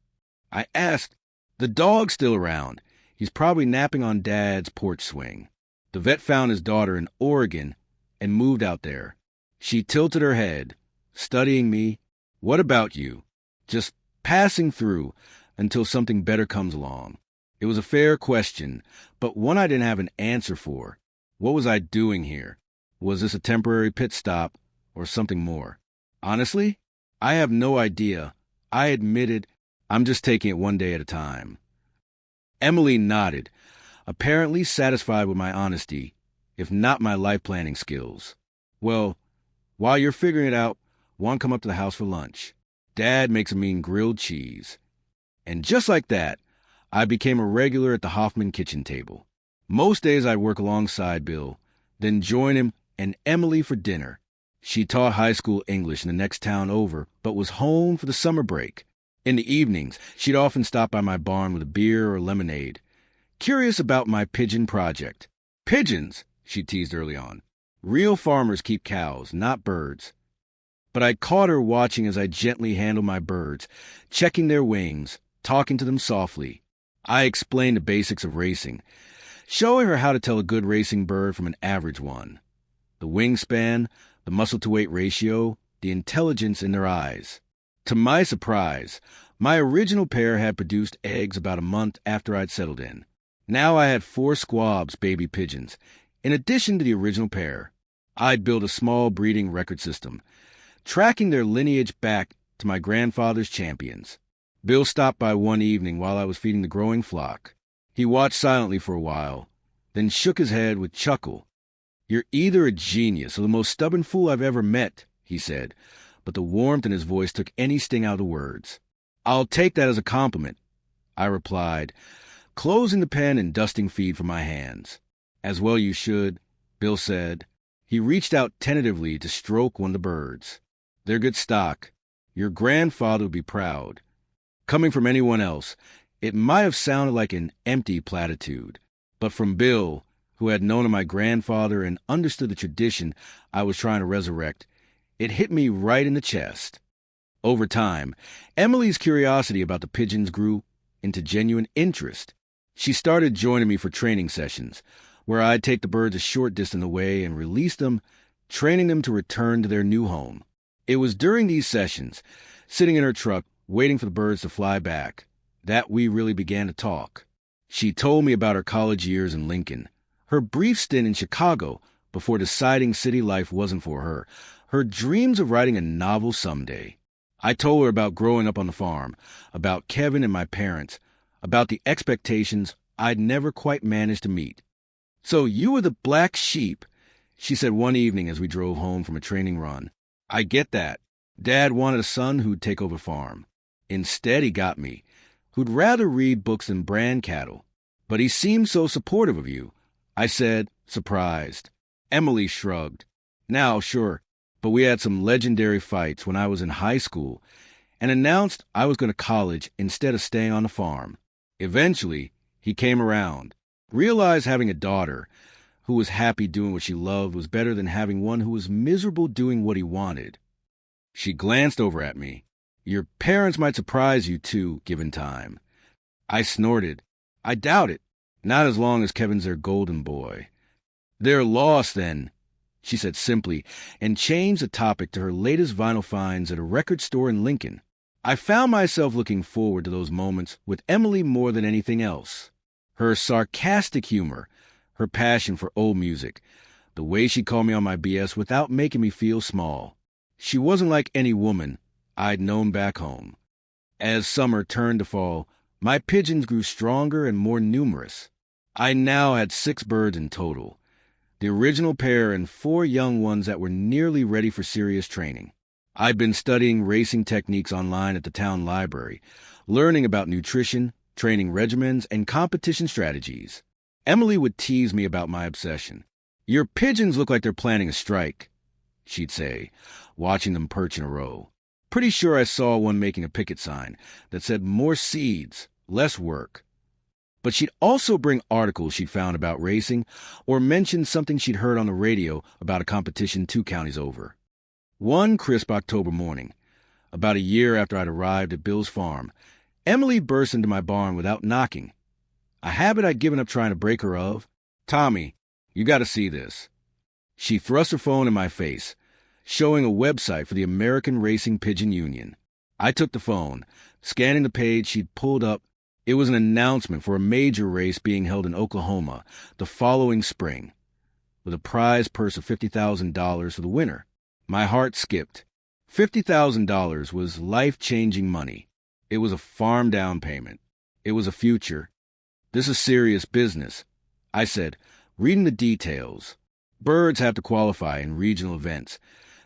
I asked. The dog's still around. He's probably napping on Dad's porch swing. The vet found his daughter in Oregon and moved out there. She tilted her head, studying me. What about you? Just passing through until something better comes along. It was a fair question, but one I didn't have an answer for. What was I doing here? Was this a temporary pit stop or something more? Honestly, I have no idea. I admitted, I'm just taking it one day at a time. Emily nodded, apparently satisfied with my honesty, if not my life planning skills. Well, while you're figuring it out, why don't come up to the house for lunch? Dad makes a mean grilled cheese. And just like that, I became a regular at the Hoffman kitchen table. Most days I'd work alongside Bill, then join him and Emily for dinner. She taught high school English in the next town over, but was home for the summer break. In the evenings, she'd often stop by my barn with a beer or lemonade, curious about my pigeon project. Pigeons, she teased early on. Real farmers keep cows, not birds. But I caught her watching as I gently handled my birds, checking their wings, talking to them softly. I explained the basics of racing, showing her how to tell a good racing bird from an average one. The wingspan, the muscle-to-weight ratio, the intelligence in their eyes. To my surprise, my original pair had produced eggs about a month after I'd settled in. Now I had 4 squabs baby pigeons, in addition to the original pair. I'd built a small breeding record system, tracking their lineage back to my grandfather's champions. Bill stopped by one evening while I was feeding the growing flock. He watched silently for a while, then shook his head with a chuckle. "You're either a genius or the most stubborn fool I've ever met," he said, but the warmth in his voice took any sting out of the words. "I'll take that as a compliment," I replied, closing the pen and dusting feed from my hands. "As well you should," Bill said. He reached out tentatively to stroke one of the birds. "They're good stock. Your grandfather would be proud." Coming from anyone else, it might have sounded like an empty platitude, but from Bill, who had known of my grandfather and understood the tradition I was trying to resurrect, it hit me right in the chest. Over time, Emily's curiosity about the pigeons grew into genuine interest. She started joining me for training sessions, where I'd take the birds a short distance away and release them, training them to return to their new home. It was during these sessions, sitting in her truck, waiting for the birds to fly back, that we really began to talk. She told me about her college years in Lincoln, her brief stint in Chicago before deciding city life wasn't for her, her dreams of writing a novel someday. I told her about growing up on the farm, about Kevin and my parents, about the expectations I'd never quite managed to meet. "So you were the black sheep," she said one evening as we drove home from a training run. "I get that. Dad wanted a son who'd take over farm. Instead, he got me, who'd rather read books than brand cattle. But he seemed so supportive of you," I said, surprised. Emily shrugged. "Now, sure, but we had some legendary fights when I was in high school and announced I was going to college instead of staying on the farm. Eventually, he came around, realized having a daughter who was happy doing what she loved was better than having one who was miserable doing what he wanted." She glanced over at me. "Your parents might surprise you, too, given time." I snorted. "I doubt it. Not as long as Kevin's their golden boy." "They're lost, then," she said simply, and changed the topic to her latest vinyl finds at a record store in Lincoln. I found myself looking forward to those moments with Emily more than anything else. Her sarcastic humor, her passion for old music, the way she called me on my BS without making me feel small. She wasn't like any woman I'd known back home. As summer turned to fall, my pigeons grew stronger and more numerous. I now had 6 birds in total, the original pair and 4 young ones that were nearly ready for serious training. I'd been studying racing techniques online at the town library, learning about nutrition, training regimens, and competition strategies. Emily would tease me about my obsession. "Your pigeons look like they're planning a strike," she'd say, watching them perch in a row. Pretty sure I saw one making a picket sign that said more seeds, less work. But she'd also bring articles she'd found about racing or mention something she'd heard on the radio about a competition 2 counties over. One crisp October morning, about a year after I'd arrived at Bill's farm, Emily burst into my barn without knocking. A habit I'd given up trying to break her of. "Tommy, you got to see this." She thrust her phone in my face, showing a website for the American Racing Pigeon Union. I took the phone, scanning the page she'd pulled up. It was an announcement for a major race being held in Oklahoma the following spring, with a prize purse of $50,000 for the winner. My heart skipped. $50,000 was life-changing money. It was a farm down payment. It was a future. "This is serious business," I said, reading the details. "Birds have to qualify in regional events.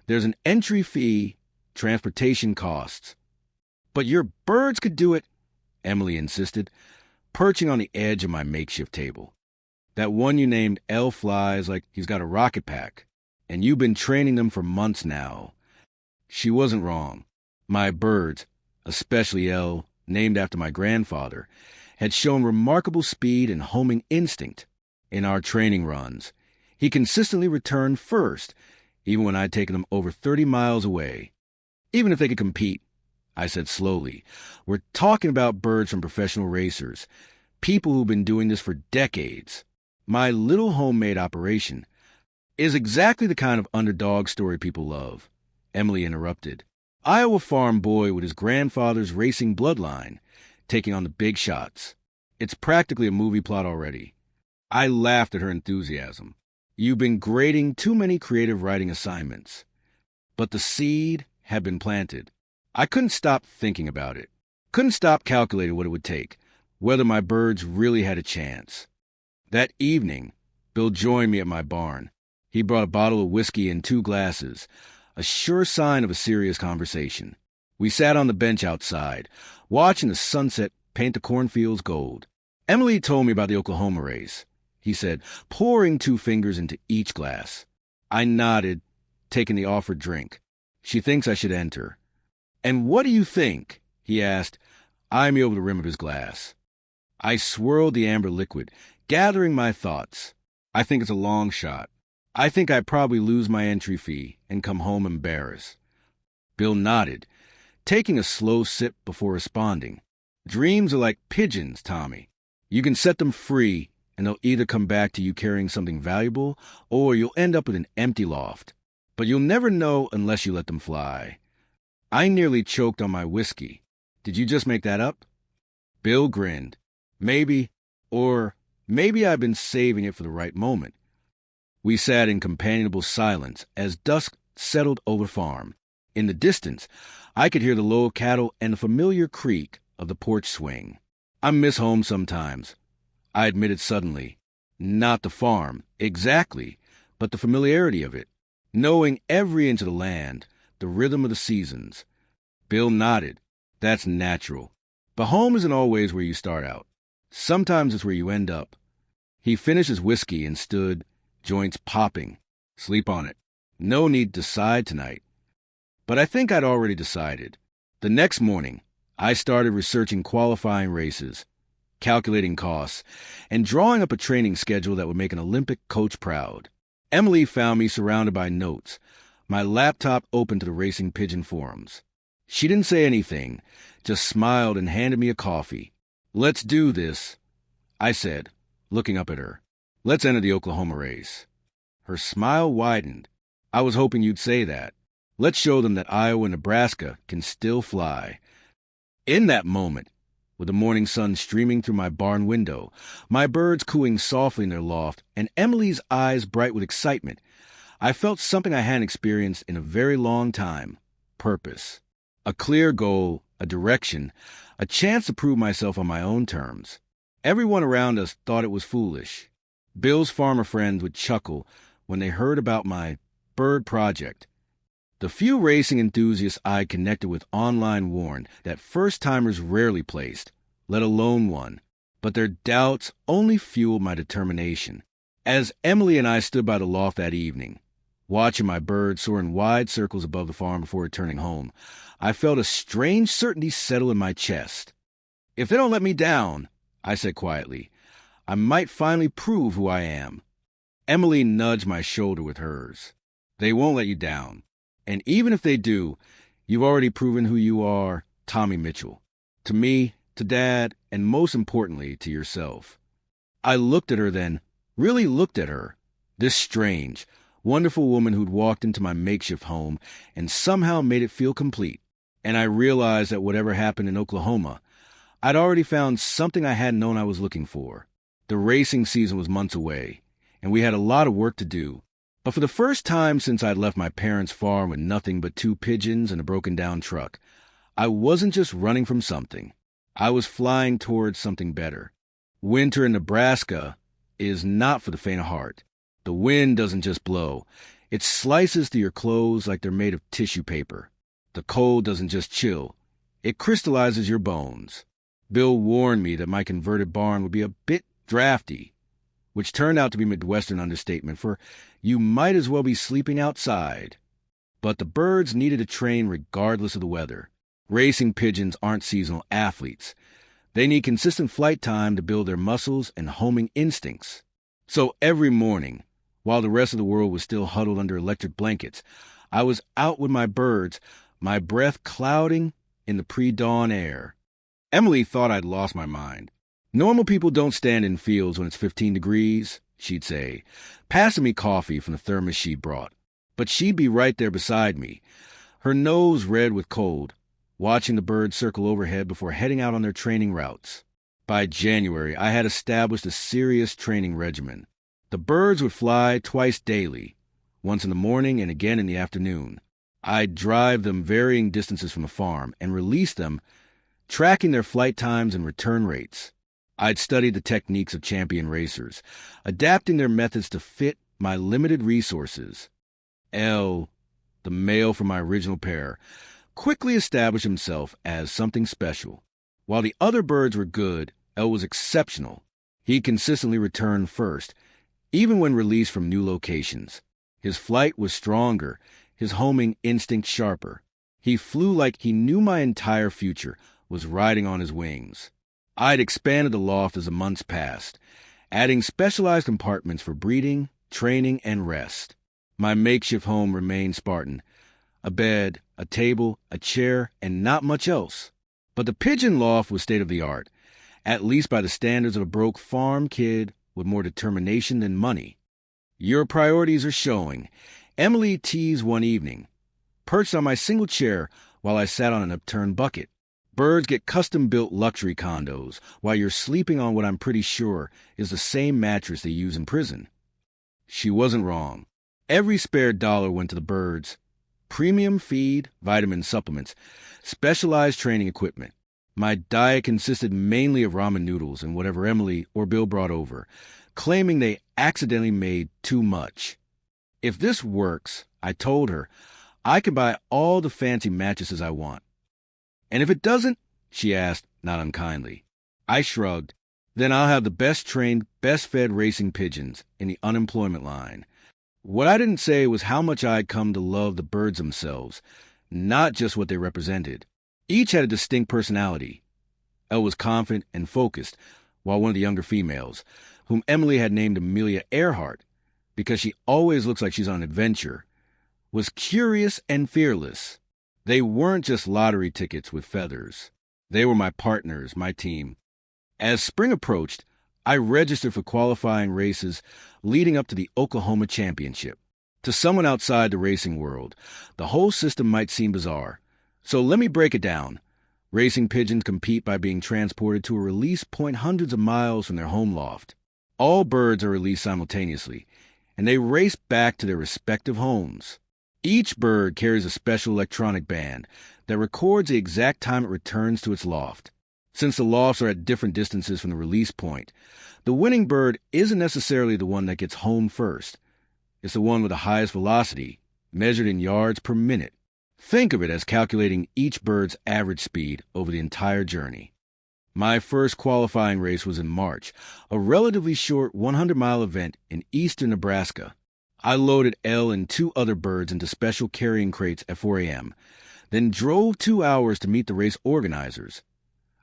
There's an entry fee, transportation costs." "But your birds could do it," Emily insisted, perching on the edge of my makeshift table. "That one you named Elle flies like he's got a rocket pack, and you've been training them for months now." She wasn't wrong. My birds, especially Elle, named after my grandfather, had shown remarkable speed and homing instinct. In our training runs, he consistently returned first, even when I'd taken them over 30 miles away. "Even if they could compete," I said slowly, "we're talking about birds from professional racers, people who've been doing this for decades. My little homemade operation is exactly the kind of underdog story people love," Emily interrupted. "Iowa farm boy with his grandfather's racing bloodline, taking on the big shots. It's practically a movie plot already." I laughed at her enthusiasm. "You've been grading too many creative writing assignments." But the seed had been planted. I couldn't stop thinking about it. Couldn't stop calculating what it would take, whether my birds really had a chance. That evening, Bill joined me at my barn. He brought a bottle of whiskey and 2 glasses, a sure sign of a serious conversation. We sat on the bench outside, watching the sunset paint the cornfields gold. "Emily told me about the Oklahoma race," he said, pouring 2 fingers into each glass. I nodded, taking the offered drink. "She thinks I should enter." "And what do you think?" he asked, eyeing me over the rim of his glass. I swirled the amber liquid, gathering my thoughts. "I think it's a long shot. I think I'd probably lose my entry fee and come home embarrassed." Bill nodded, taking a slow sip before responding. "Dreams are like pigeons, Tommy. You can set them free, and they'll either come back to you carrying something valuable, or you'll end up with an empty loft. But you'll never know unless you let them fly." I nearly choked on my whiskey. "Did you just make that up?" Bill grinned. "Maybe, or maybe I've been saving it for the right moment." We sat in companionable silence as dusk settled over the farm. In the distance, I could hear the low cattle and the familiar creak of the porch swing. "I miss home sometimes," I admitted suddenly. Not the farm, exactly, but the familiarity of it. Knowing every inch of the land, the rhythm of the seasons. Bill nodded. "That's natural. But home isn't always where you start out. Sometimes it's where you end up." He finished his whiskey and stood, joints popping. "Sleep on it. No need to decide tonight." But I think I'd already decided. The next morning, I started researching qualifying races, calculating costs, and drawing up a training schedule that would make an Olympic coach proud. Emily found me surrounded by notes, my laptop open to the Racing Pigeon forums. She didn't say anything, just smiled and handed me a coffee. "Let's do this," I said, looking up at her. "Let's enter the Oklahoma race." Her smile widened. "I was hoping you'd say that. Let's show them that Iowa and Nebraska can still fly." In that moment, with the morning sun streaming through my barn window, my birds cooing softly in their loft, and Emily's eyes bright with excitement, I felt something I hadn't experienced in a very long time: purpose. A clear goal, a direction, a chance to prove myself on my own terms. Everyone around us thought it was foolish. Bill's farmer friends would chuckle when they heard about my bird project. The few racing enthusiasts I connected with online warned that first-timers rarely placed, let alone won, but their doubts only fueled my determination. As Emily and I stood by the loft that evening, watching my bird soar in wide circles above the farm before returning home, I felt a strange certainty settle in my chest. "If they don't let me down," I said quietly, "I might finally prove who I am." Emily nudged my shoulder with hers. "They won't let you down. And even if they do, you've already proven who you are, Tommy Mitchell. To me, to Dad, and most importantly, to yourself." I looked at her then, really looked at her. This strange, wonderful woman who'd walked into my makeshift home and somehow made it feel complete. And I realized that whatever happened in Oklahoma, I'd already found something I hadn't known I was looking for. The racing season was months away, and we had a lot of work to do. But for the first time since I'd left my parents' farm with nothing but 2 pigeons and a broken-down truck, I wasn't just running from something. I was flying towards something better. Winter in Nebraska is not for the faint of heart. The wind doesn't just blow. It slices through your clothes like they're made of tissue paper. The cold doesn't just chill. It crystallizes your bones. Bill warned me that my converted barn would be a bit drafty, which turned out to be Midwestern understatement, for you might as well be sleeping outside. But the birds needed to train regardless of the weather. Racing pigeons aren't seasonal athletes. They need consistent flight time to build their muscles and homing instincts. So every morning, while the rest of the world was still huddled under electric blankets, I was out with my birds, my breath clouding in the pre-dawn air. Emily thought I'd lost my mind. "Normal people don't stand in fields when it's 15 degrees, she'd say, passing me coffee from the thermos she'd brought. But she'd be right there beside me, her nose red with cold, watching the birds circle overhead before heading out on their training routes. By January, I had established a serious training regimen. The birds would fly twice daily, once in the morning and again in the afternoon. I'd drive them varying distances from the farm and release them, tracking their flight times and return rates. I'd studied the techniques of champion racers, adapting their methods to fit my limited resources. Elle, the male from my original pair, quickly established himself as something special. While the other birds were good, Elle was exceptional. He consistently returned first, even when released from new locations. His flight was stronger, his homing instinct sharper. He flew like he knew my entire future was riding on his wings. I'd expanded the loft as the months passed, adding specialized compartments for breeding, training, and rest. My makeshift home remained Spartan. A bed, a table, a chair, and not much else. But the pigeon loft was state-of-the-art, at least by the standards of a broke farm kid with more determination than money. "Your priorities are showing," Emily teased one evening, perched on my single chair while I sat on an upturned bucket. "Birds get custom-built luxury condos, while you're sleeping on what I'm pretty sure is the same mattress they use in prison." She wasn't wrong. Every spare dollar went to the birds. Premium feed, vitamin supplements, specialized training equipment. My diet consisted mainly of ramen noodles and whatever Emily or Bill brought over, claiming they accidentally made too much. "If this works," I told her, "I can buy all the fancy mattresses I want." "And if it doesn't?" she asked, not unkindly. I shrugged. "Then I'll have the best-trained, best-fed racing pigeons in the unemployment line." What I didn't say was how much I'd come to love the birds themselves, not just what they represented. Each had a distinct personality. Elle was confident and focused, while one of the younger females, whom Emily had named Amelia Earhart, because she always looks like she's on an adventure, was curious and fearless. They weren't just lottery tickets with feathers. They were my partners, my team. As spring approached, I registered for qualifying races leading up to the Oklahoma Championship. To someone outside the racing world, the whole system might seem bizarre. So let me break it down. Racing pigeons compete by being transported to a release point hundreds of miles from their home loft. All birds are released simultaneously, and they race back to their respective homes. Each bird carries a special electronic band that records the exact time it returns to its loft. Since the lofts are at different distances from the release point, the winning bird isn't necessarily the one that gets home first. It's the one with the highest velocity, measured in yards per minute. Think of it as calculating each bird's average speed over the entire journey. My first qualifying race was in March, a relatively short 100-mile event in eastern Nebraska. I loaded Elle and 2 other birds into special carrying crates at 4 a.m., then drove 2 hours to meet the race organizers,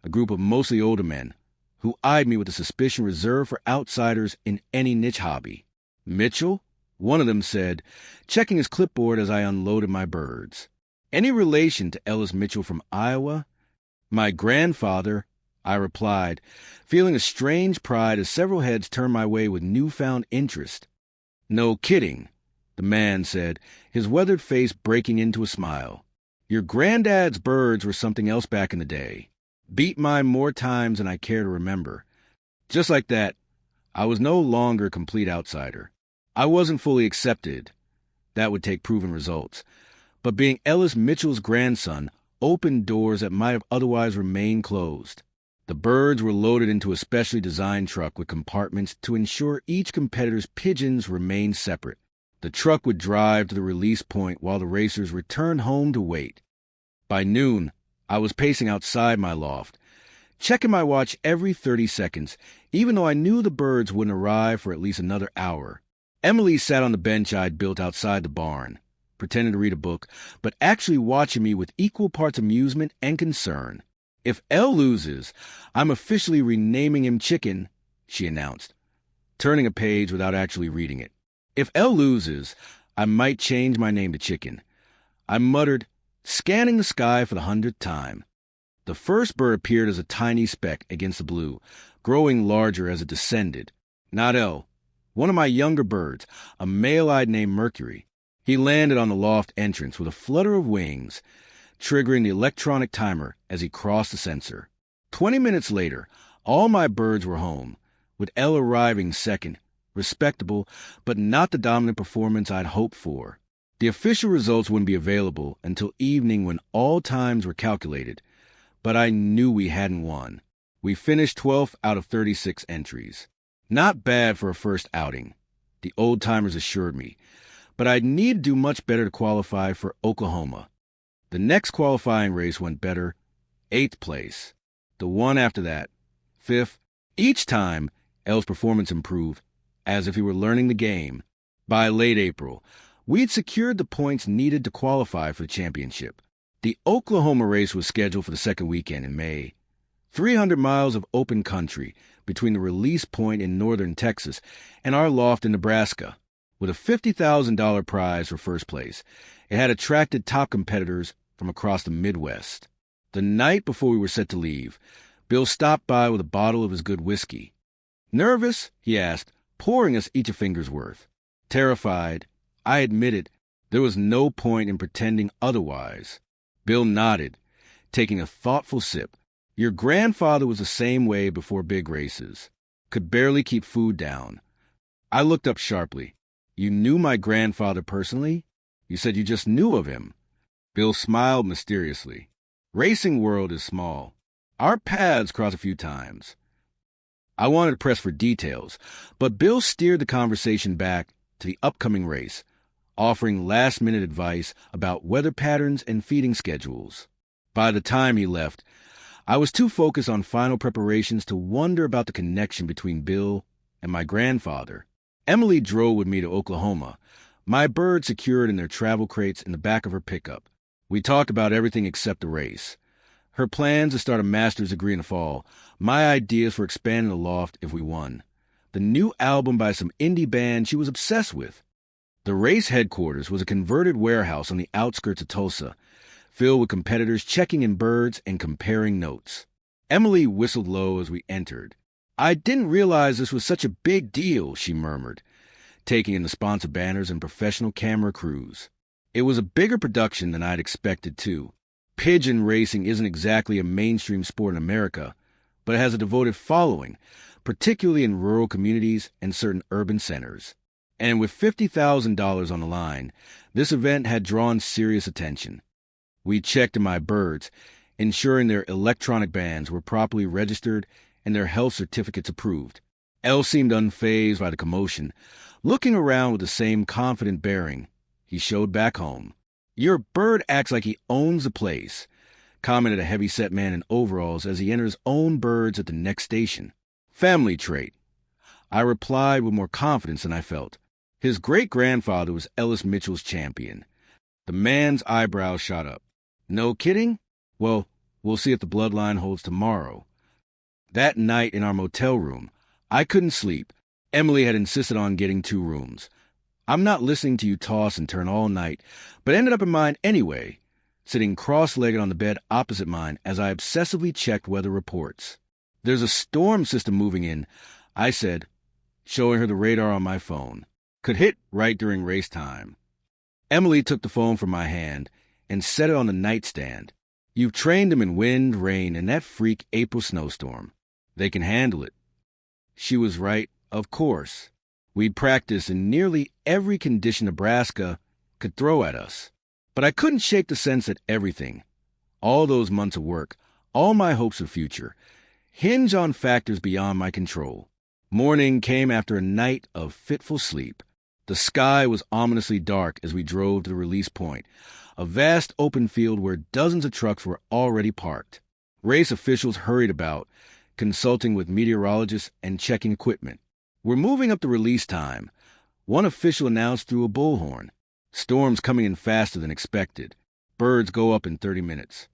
a group of mostly older men, who eyed me with a suspicion reserved for outsiders in any niche hobby. "Mitchell?" one of them said, checking his clipboard as I unloaded my birds. "Any relation to Ellis Mitchell from Iowa?" "My grandfather," I replied, feeling a strange pride as several heads turned my way with newfound interest. "No kidding," the man said, his weathered face breaking into a smile. "Your granddad's birds were something else back in the day. Beat mine more times than I care to remember." Just like that, I was no longer a complete outsider. I wasn't fully accepted. That would take proven results. But being Ellis Mitchell's grandson opened doors that might have otherwise remained closed. The birds were loaded into a specially designed truck with compartments to ensure each competitor's pigeons remained separate. The truck would drive to the release point while the racers returned home to wait. By noon, I was pacing outside my loft, checking my watch every 30 seconds, even though I knew the birds wouldn't arrive for at least another hour. Emily sat on the bench I'd built outside the barn, pretending to read a book, but actually watching me with equal parts amusement and concern. "If Elle loses, I'm officially renaming him Chicken," she announced, turning a page without actually reading it. "If Elle loses, I might change my name to Chicken," I muttered, scanning the sky for the 100th time. The first bird appeared as a tiny speck against the blue, growing larger as it descended. Not Elle, one of my younger birds, a male I'd named Mercury. He landed on the loft entrance with a flutter of wings, triggering the electronic timer as he crossed the sensor. 20 minutes later, all my birds were home, with Elle arriving second, respectable, but not the dominant performance I'd hoped for. The official results wouldn't be available until evening when all times were calculated, but I knew we hadn't won. We finished 12th out of 36 entries. Not bad for a first outing, the old-timers assured me, but I'd need to do much better to qualify for Oklahoma. The next qualifying race went better, 8th place. The one after that, 5th. Each time, Elle's performance improved, as if he were learning the game. By late April, we'd secured the points needed to qualify for the championship. The Oklahoma race was scheduled for the second weekend in May. 300 miles of open country between the release point in northern Texas and our loft in Nebraska. With a $50,000 prize for first place, it had attracted top competitors from across the Midwest. The night before we were set to leave, Bill stopped by with a bottle of his good whiskey. "Nervous?" he asked, pouring us each a finger's worth. Terrified, I admitted there was no point in pretending otherwise. Bill nodded, taking a thoughtful sip. "Your grandfather was the same way before big races. Could barely keep food down." I looked up sharply. "You knew my grandfather personally? You said you just knew of him." Bill smiled mysteriously. "Racing world is small. Our paths crossed a few times." I wanted to press for details, but Bill steered the conversation back to the upcoming race, offering last-minute advice about weather patterns and feeding schedules. By the time he left, I was too focused on final preparations to wonder about the connection between Bill and my grandfather. Emily drove with me to Oklahoma, my birds secured in their travel crates in the back of her pickup. We talked about everything except the race. Her plans to start a master's degree in the fall, my ideas for expanding the loft if we won, the new album by some indie band she was obsessed with. The race headquarters was a converted warehouse on the outskirts of Tulsa, filled with competitors checking in birds and comparing notes. Emily whistled low as we entered. "I didn't realize this was such a big deal," she murmured, taking in the sponsor banners and professional camera crews. It was a bigger production than I'd expected, too. Pigeon racing isn't exactly a mainstream sport in America, but it has a devoted following, particularly in rural communities and certain urban centers. And with $50,000 on the line, this event had drawn serious attention. We checked in my birds, ensuring their electronic bands were properly registered and their health certificates approved. Elle seemed unfazed by the commotion, looking around with the same confident bearing He showed back home. Your bird acts like he owns the place, commented a heavy-set man in overalls as he entered his own birds at the next station. Family trait. I replied with more confidence than I felt. His great-grandfather was Ellis Mitchell's champion. The man's eyebrows shot up. No kidding? Well, we'll see if the bloodline holds tomorrow. That night in our motel room, I couldn't sleep. Emily had insisted on getting 2 rooms. I'm not listening to you toss and turn all night, but ended up in mine anyway, sitting cross-legged on the bed opposite mine as I obsessively checked weather reports. There's a storm system moving in, I said, showing her the radar on my phone. Could hit right during race time. Emily took the phone from my hand and set it on the nightstand. You've trained them in wind, rain, and that freak April snowstorm. They can handle it. She was right, of course. We'd practiced in nearly every condition Nebraska could throw at us. But I couldn't shake the sense that everything, all those months of work, all my hopes of future, hinge on factors beyond my control. Morning came after a night of fitful sleep. The sky was ominously dark as we drove to the release point, a vast open field where dozens of trucks were already parked. Race officials hurried about, consulting with meteorologists and checking equipment. We're moving up the release time, one official announced through a bullhorn. Storms coming in faster than expected. Birds go up in 30 minutes.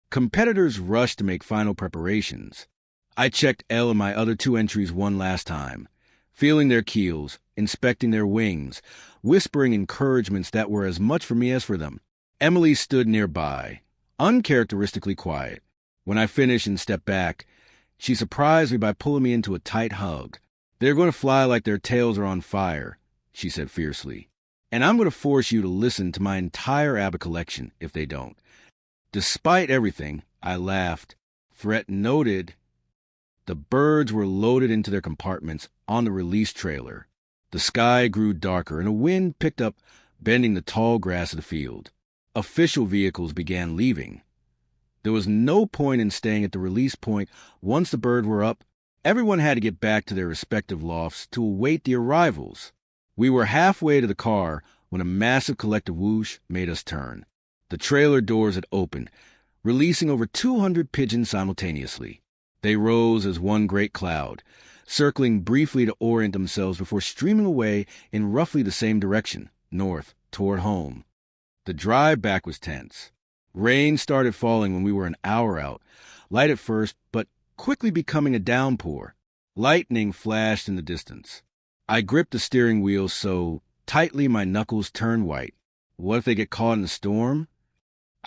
Competitors rushed to make final preparations. I checked Elle and my other 2 entries one last time, feeling their keels, inspecting their wings, whispering encouragements that were as much for me as for them. Emily stood nearby, uncharacteristically quiet. When I finished and stepped back, she surprised me by pulling me into a tight hug. They're going to fly like their tails are on fire, she said fiercely. And I'm going to force you to listen to my entire ABBA collection if they don't. Despite everything, I laughed. Threat noted. The birds were loaded into their compartments on the release trailer. The sky grew darker and a wind picked up, bending the tall grass of the field. Official vehicles began leaving. There was no point in staying at the release point once the birds were up. Everyone had to get back to their respective lofts to await the arrivals. We were halfway to the car when a massive collective whoosh made us turn. The trailer doors had opened, releasing over 200 pigeons simultaneously. They rose as one great cloud, circling briefly to orient themselves before streaming away in roughly the same direction, north, toward home. The drive back was tense. Rain started falling when we were an hour out, light at first, but quickly becoming a downpour. Lightning flashed in the distance. I gripped the steering wheel so tightly my knuckles turned white. What if they get caught in the storm?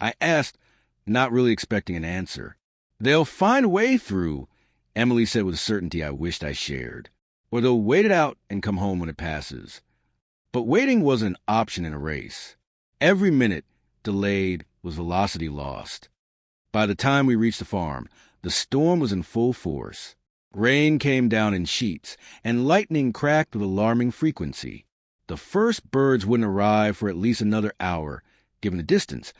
I asked, not really expecting an answer. They'll find a way through, Emily said with a certainty I wished I shared. Or they'll wait it out and come home when it passes. But waiting wasn't an option in a race. Every minute delayed was velocity lost. By the time we reached the farm, the storm was in full force. Rain came down in sheets, and lightning cracked with alarming frequency. The first birds wouldn't arrive for at least another hour, given the distance,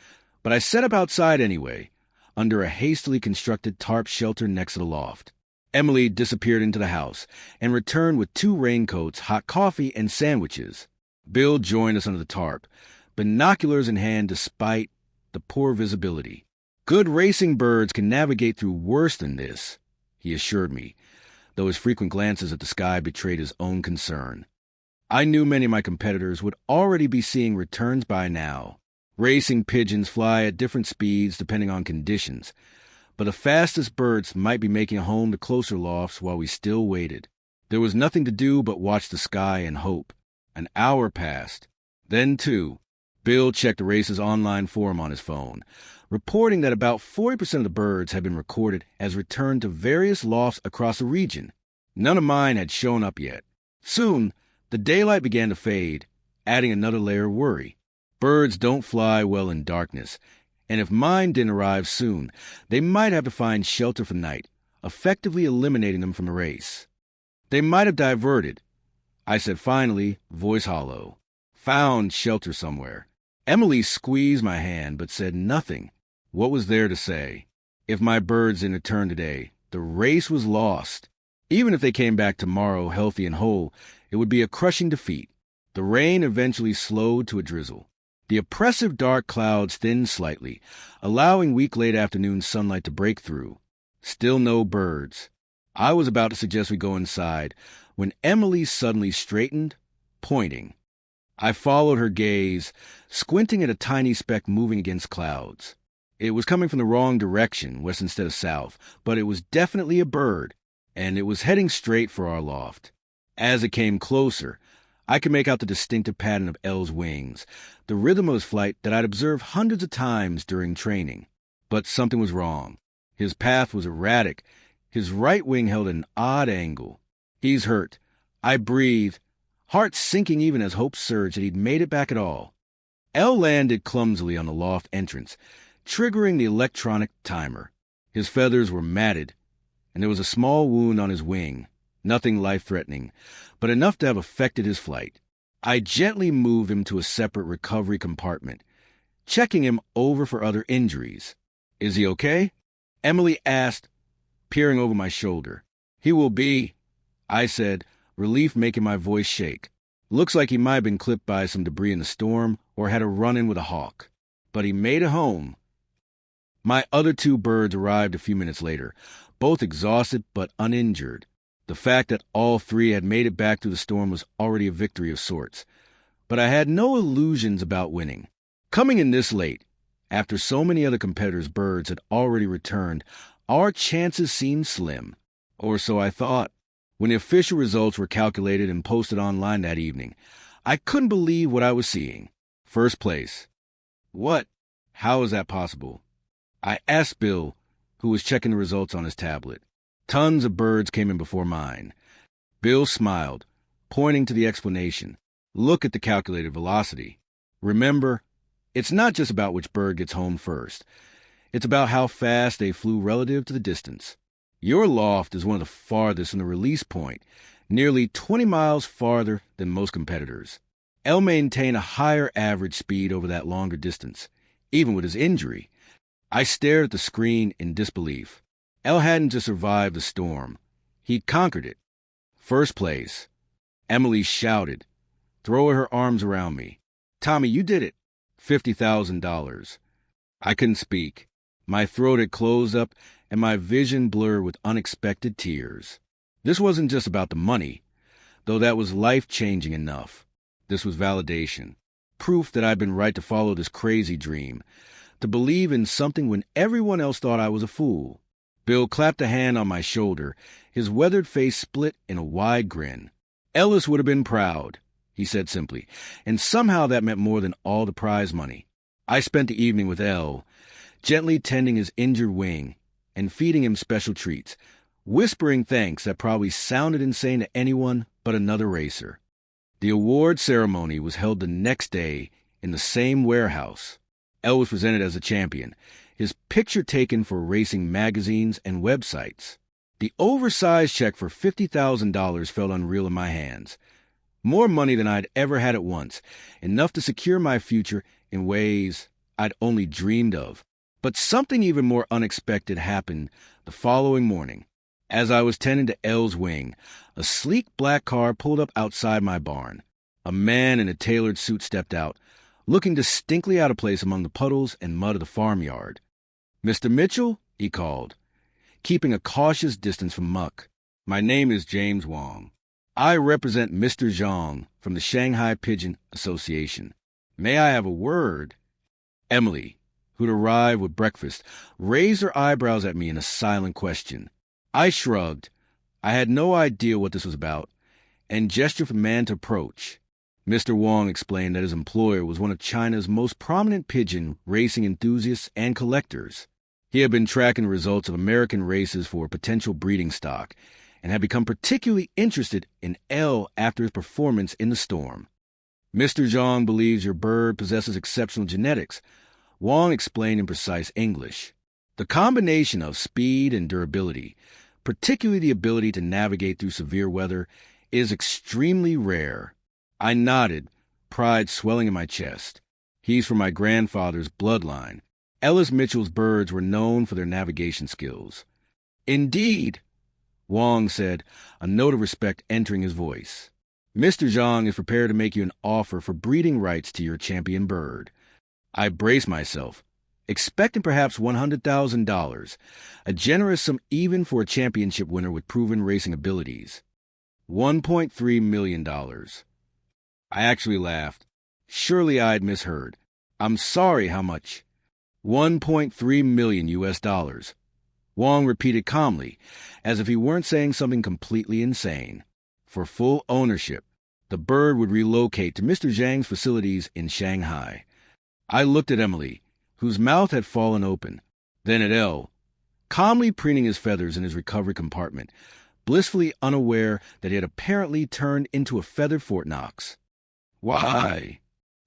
but I set up outside anyway, under a hastily constructed tarp shelter next to the loft. Emily disappeared into the house and returned with 2 raincoats, hot coffee, and sandwiches. Bill joined us under the tarp, binoculars in hand despite the poor visibility. Good racing birds can navigate through worse than this, he assured me, though his frequent glances at the sky betrayed his own concern. I knew many of my competitors would already be seeing returns by now. Racing pigeons fly at different speeds depending on conditions, but the fastest birds might be making a home to closer lofts while we still waited. There was nothing to do but watch the sky and hope. An hour passed. Then, too, Bill checked the race's online forum on his phone, reporting that about 40% of the birds had been recorded as returned to various lofts across the region. None of mine had shown up yet. Soon, the daylight began to fade, adding another layer of worry. Birds don't fly well in darkness, and if mine didn't arrive soon, they might have to find shelter for the night, effectively eliminating them from the race. They might have diverted, I said finally, voice hollow. Found shelter somewhere. Emily squeezed my hand but said nothing. What was there to say? If my birds didn't return today, the race was lost. Even if they came back tomorrow healthy and whole, it would be a crushing defeat. The rain eventually slowed to a drizzle. The oppressive dark clouds thinned slightly, allowing weak late afternoon sunlight to break through. Still no birds. I was about to suggest we go inside when Emily suddenly straightened, pointing. I followed her gaze, squinting at a tiny speck moving against clouds. It was coming from the wrong direction, west instead of south, but it was definitely a bird, and it was heading straight for our loft. As it came closer, I could make out the distinctive pattern of Elle's wings, the rhythm of his flight that I'd observed hundreds of times during training. But something was wrong. His path was erratic. His right wing held at an odd angle. He's hurt. I breathed, heart sinking even as hope surged that he'd made it back at all. Elle landed clumsily on the loft entrance, triggering the electronic timer. His feathers were matted, and there was a small wound on his wing, nothing life-threatening, but enough to have affected his flight. I gently moved him to a separate recovery compartment, checking him over for other injuries. "Is he okay?" Emily asked, peering over my shoulder. "He will be," I said, relief making my voice shake. "Looks like he might have been clipped by some debris in the storm or had a run-in with a hawk. But he made it home." My other two birds arrived a few minutes later, both exhausted but uninjured. The fact that all three had made it back through the storm was already a victory of sorts. But I had no illusions about winning. Coming in this late, after so many other competitors' birds had already returned, our chances seemed slim. Or so I thought. When the official results were calculated and posted online that evening, I couldn't believe what I was seeing. First place. What? How is that possible? I asked Bill, who was checking the results on his tablet. Tons of birds came in before mine. Bill smiled, pointing to the explanation. "Look at the calculated velocity. Remember, it's not just about which bird gets home first. It's about how fast they flew relative to the distance. Your loft is one of the farthest from the release point, nearly 20 miles farther than most competitors. Elle maintained a higher average speed over that longer distance, even with his injury." I stared at the screen in disbelief. Elle hadn't just survived the storm. He'd conquered it. First place. Emily shouted, throwing her arms around me. "Tommy, you did it. $50,000. I couldn't speak. My throat had closed up, and my vision blurred with unexpected tears. This wasn't just about the money, though that was life-changing enough. This was validation. Proof that I'd been right to follow this crazy dream, to believe in something when everyone else thought I was a fool. Bill clapped a hand on my shoulder, his weathered face split in a wide grin. "Ellis would have been proud," he said simply, and somehow that meant more than all the prize money. I spent the evening with Elle, gently tending his injured wing and feeding him special treats, whispering thanks that probably sounded insane to anyone but another racer. The award ceremony was held the next day in the same warehouse. Elle was presented as a champion, his picture taken for racing magazines and websites. The oversized check for $50,000 felt unreal in my hands. More money than I'd ever had at once, enough to secure my future in ways I'd only dreamed of. But something even more unexpected happened the following morning. As I was tending to Elle's wing, a sleek black car pulled up outside my barn. A man in a tailored suit stepped out, looking distinctly out of place among the puddles and mud of the farmyard. "Mr. Mitchell?" he called, keeping a cautious distance from muck. "My name is James Wong. I represent Mr. Zhang from the Shanghai Pigeon Association. May I have a word?" Emily, who'd arrived with breakfast, raised her eyebrows at me in a silent question. I shrugged. I had no idea what this was about, and gestured for the man to approach. Mr. Wong explained that his employer was one of China's most prominent pigeon racing enthusiasts and collectors. He had been tracking the results of American races for potential breeding stock, and had become particularly interested in Elle after his performance in the storm. "Mr. Zhang believes your bird possesses exceptional genetics," Wong explained in precise English. "The combination of speed and durability, particularly the ability to navigate through severe weather, is extremely rare." I nodded, pride swelling in my chest. He's from my grandfather's bloodline. Ellis Mitchell's birds were known for their navigation skills. "Indeed," Wong said, a note of respect entering his voice. Mr. Zhang is prepared to make you an offer for breeding rights to your champion bird. I brace myself, expecting perhaps $100,000, a generous sum even for a championship winner with proven racing abilities. $1.3 million. I actually laughed. Surely I'd misheard. I'm sorry, how much? 1.3 million US dollars. Wong repeated calmly, as if he weren't saying something completely insane. For full ownership, the bird would relocate to Mr. Zhang's facilities in Shanghai. I looked at Emily, whose mouth had fallen open, then at Elle, calmly preening his feathers in his recovery compartment, blissfully unaware that he had apparently turned into a feathered Fort Knox. Why?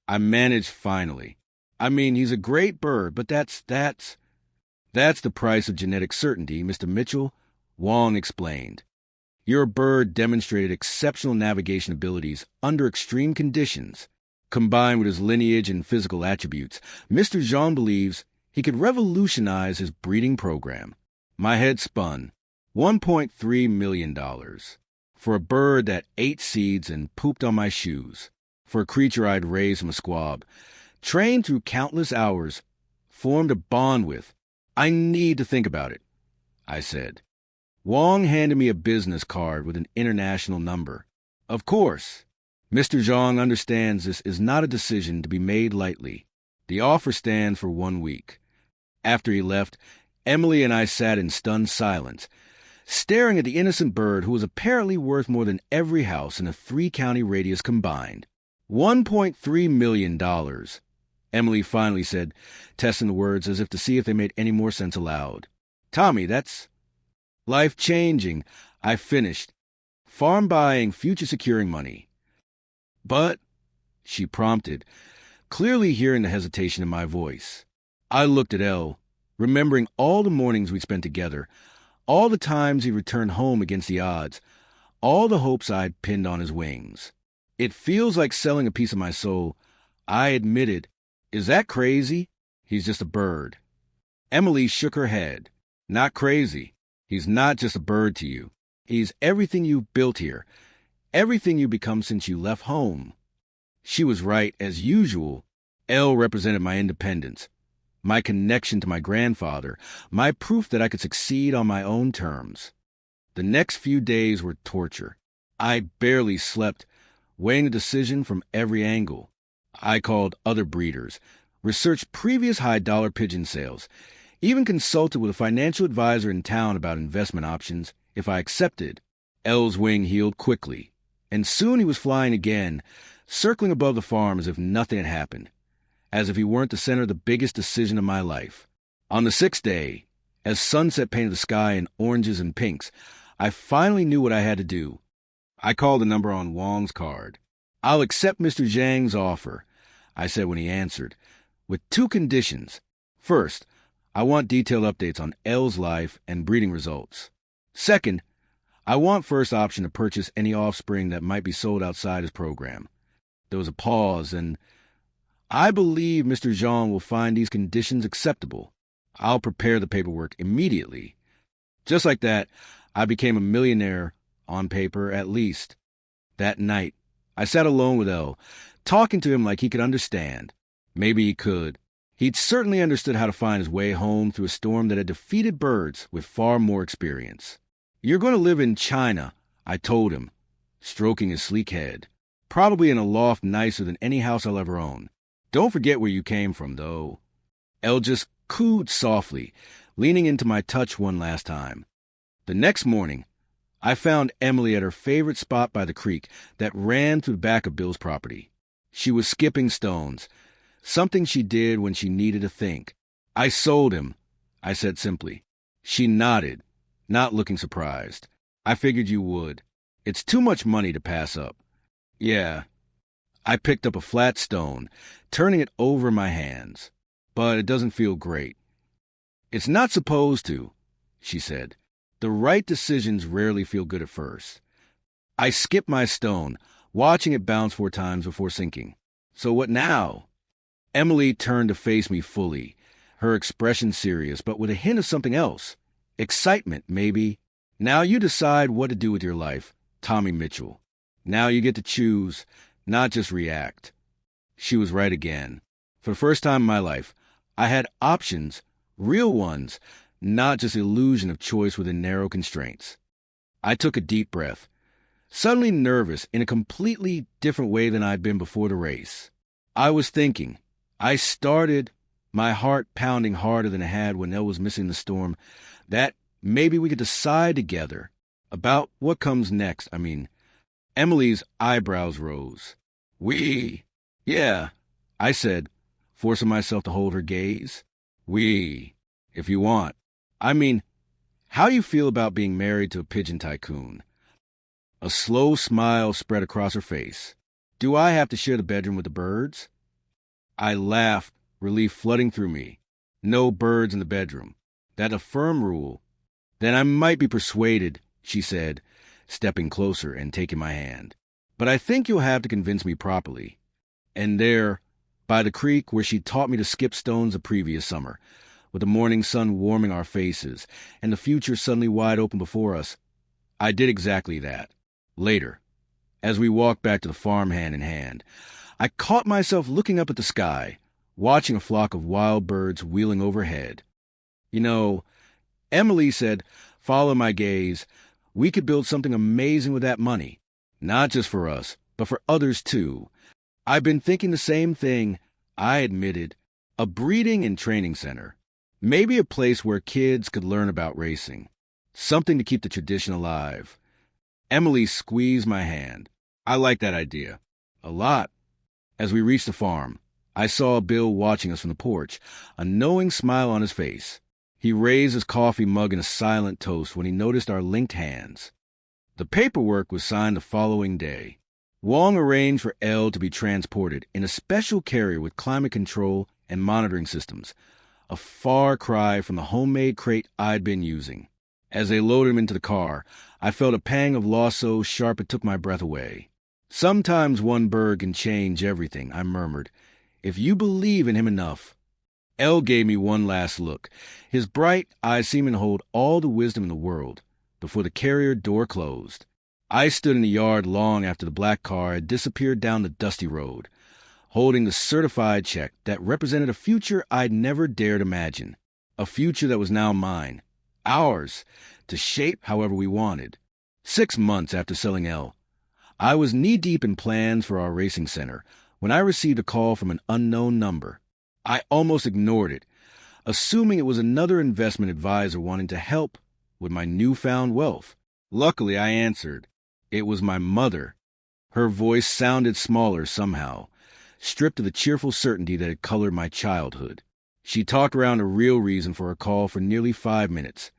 I managed finally. I mean, he's a great bird, but that's the price of genetic certainty, Mr. Mitchell, Wong explained. Your bird demonstrated exceptional navigation abilities under extreme conditions. Combined with his lineage and physical attributes, Mr. Zhang believes he could revolutionize his breeding program. My head spun. $1.3 million. For a bird that ate seeds and pooped on my shoes. For a creature I'd raised from a squab. Trained through countless hours. Formed a bond with. I need to think about it, I said. Wong handed me a business card with an international number. Of course. Mr. Zhang understands this is not a decision to be made lightly. The offer stands for 1 week. After he left, Emily and I sat in stunned silence, staring at the innocent bird who was apparently worth more than every house in a 3-county radius combined. $1.3 million. Emily finally said, testing the words as if to see if they made any more sense aloud. Tommy, that's life-changing, I finished. Farm buying, future securing money. But, she prompted, clearly hearing the hesitation in my voice. I looked at Elle, remembering all the mornings we'd spent together, all the times he returned home against the odds, all the hopes I'd pinned on his wings. It feels like selling a piece of my soul, I admitted. Is that crazy? He's just a bird. Emily shook her head. Not crazy. He's not just a bird to you. He's everything you've built here, everything you've become since you left home. She was right, as usual. Elle represented my independence, my connection to my grandfather, my proof that I could succeed on my own terms. The next few days were torture. I barely slept, weighing the decision from every angle. I called other breeders, researched previous high-dollar pigeon sales, even consulted with a financial advisor in town about investment options if I accepted. Elle's wing healed quickly, and soon he was flying again, circling above the farm as if nothing had happened, as if he weren't the center of the biggest decision of my life. On the 6th day, as sunset painted the sky in oranges and pinks, I finally knew what I had to do. I called the number on Wong's card. I'll accept Mr. Zhang's offer, I said when he answered, with 2 conditions. First, I want detailed updates on Elle's life and breeding results. Second, I want first option to purchase any offspring that might be sold outside his program. There was a pause, and I believe Mr. Zhang will find these conditions acceptable. I'll prepare the paperwork immediately. Just like that, I became a millionaire, on paper at least. That night, I sat alone with Elle, talking to him like he could understand. Maybe he could. He'd certainly understood how to find his way home through a storm that had defeated birds with far more experience. You're going to live in China, I told him, stroking his sleek head. Probably in a loft nicer than any house I'll ever own. Don't forget where you came from, though. Elle just cooed softly, leaning into my touch one last time. The next morning, I found Emily at her favorite spot by the creek that ran through the back of Bill's property. She was skipping stones, something she did when she needed to think. I sold him, I said simply. She nodded, not looking surprised. I figured you would. It's too much money to pass up. Yeah. I picked up a flat stone, turning it over my hands. But it doesn't feel great. It's not supposed to, she said. The right decisions rarely feel good at first. I skipped my stone, watching it bounce 4 times before sinking. So what now? Emily turned to face me fully, her expression serious, but with a hint of something else. Excitement, maybe. Now you decide what to do with your life, Tommy Mitchell. Now you get to choose, not just react. She was right again. For the first time in my life, I had options, real ones, not just illusion of choice within narrow constraints. I took a deep breath, suddenly nervous in a completely different way than I'd been before the race. I was thinking. I started, my heart pounding harder than it had when Elle was missing the storm, that maybe we could decide together about what comes next. Emily's eyebrows rose. We? Yeah, I said, forcing myself to hold her gaze. We, if you want. How do you feel about being married to a pigeon tycoon? A slow smile spread across her face. Do I have to share the bedroom with the birds? I laughed, relief flooding through me. No birds in the bedroom. That a firm rule. Then I might be persuaded, she said, stepping closer and taking my hand. But I think you'll have to convince me properly. And there, by the creek where she taught me to skip stones the previous summer, with the morning sun warming our faces and the future suddenly wide open before us, I did exactly that. Later, as we walked back to the farm hand in hand, I caught myself looking up at the sky, watching a flock of wild birds wheeling overhead. Emily said, follow my gaze, we could build something amazing with that money. Not just for us, but for others too. I've been thinking the same thing, I admitted. A breeding and training center. Maybe a place where kids could learn about racing. Something to keep the tradition alive. Emily squeezed my hand. I like that idea. A lot. As we reached the farm, I saw Bill watching us from the porch, a knowing smile on his face. He raised his coffee mug in a silent toast when he noticed our linked hands. The paperwork was signed the following day. Wong arranged for Elle to be transported in a special carrier with climate control and monitoring systems, a far cry from the homemade crate I'd been using. As they loaded him into the car, I felt a pang of loss so sharp it took my breath away. Sometimes one bird can change everything, I murmured. If you believe in him enough. Elle gave me one last look, his bright eyes seeming to hold all the wisdom in the world, before the carrier door closed. I stood in the yard long after the black car had disappeared down the dusty road, holding the certified check that represented a future I'd never dared imagine, a future that was now mine, ours, to shape however we wanted. 6 months after selling Elle, I was knee-deep in plans for our racing center when I received a call from an unknown number. I almost ignored it, assuming it was another investment advisor wanting to help with my newfound wealth. Luckily, I answered. It was my mother. Her voice sounded smaller somehow, stripped of the cheerful certainty that had colored my childhood. She talked around a real reason for her call for nearly 5 minutes,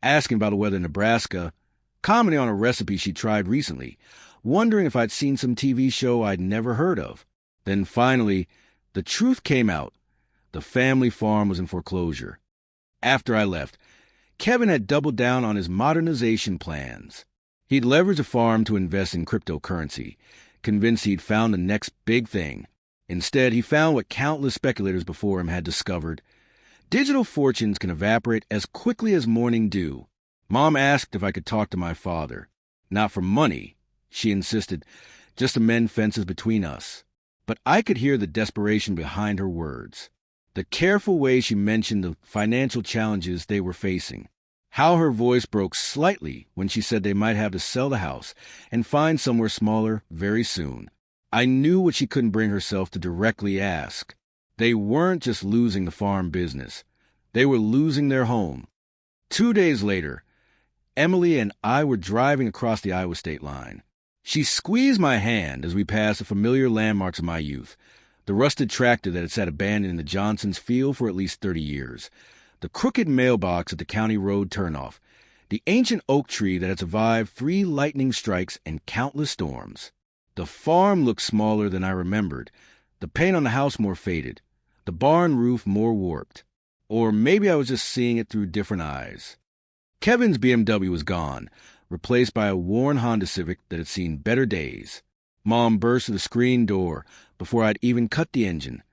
asking about the weather in Nebraska, commenting on a recipe she tried recently, wondering if I'd seen some TV show I'd never heard of. Then finally, the truth came out. The family farm was in foreclosure. After I left, Kevin had doubled down on his modernization plans. He'd leveraged the farm to invest in cryptocurrency, convinced he'd found the next big thing. Instead, he found what countless speculators before him had discovered. Digital fortunes can evaporate as quickly as morning dew. Mom asked if I could talk to my father. Not for money, she insisted, just to mend fences between us. But I could hear the desperation behind her words. The careful way she mentioned the financial challenges they were facing. How her voice broke slightly when she said they might have to sell the house and find somewhere smaller very soon. I knew what she couldn't bring herself to directly ask. They weren't just losing the farm business. They were losing their home. 2 days later, Emily and I were driving across the Iowa state line. She squeezed my hand as we passed the familiar landmarks of my youth. The rusted tractor that had sat abandoned in the Johnsons' field for at least 30 years. The crooked mailbox at the county road turnoff. The ancient oak tree that had survived 3 lightning strikes and countless storms. The farm looked smaller than I remembered. The paint on the house more faded. The barn roof more warped. Or maybe I was just seeing it through different eyes. Kevin's BMW was gone, replaced by a worn Honda Civic that had seen better days. Mom burst through the screen door before I'd even cut the engine,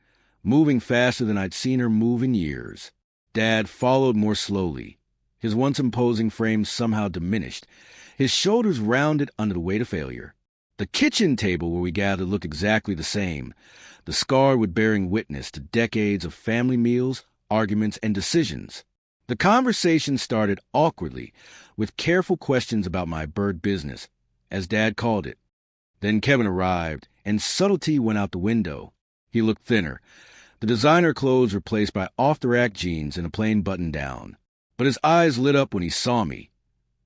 moving faster than I'd seen her move in years. Dad followed more slowly, his once imposing frame somehow diminished, his shoulders rounded under the weight of failure. The kitchen table where we gathered looked exactly the same, the scarred wood bearing witness to decades of family meals, arguments, and decisions. The conversation started awkwardly, with careful questions about my bird business, as Dad called it. Then Kevin arrived, and subtlety went out the window. He looked thinner, the designer clothes replaced by off-the-rack jeans and a plain button-down. But his eyes lit up when he saw me,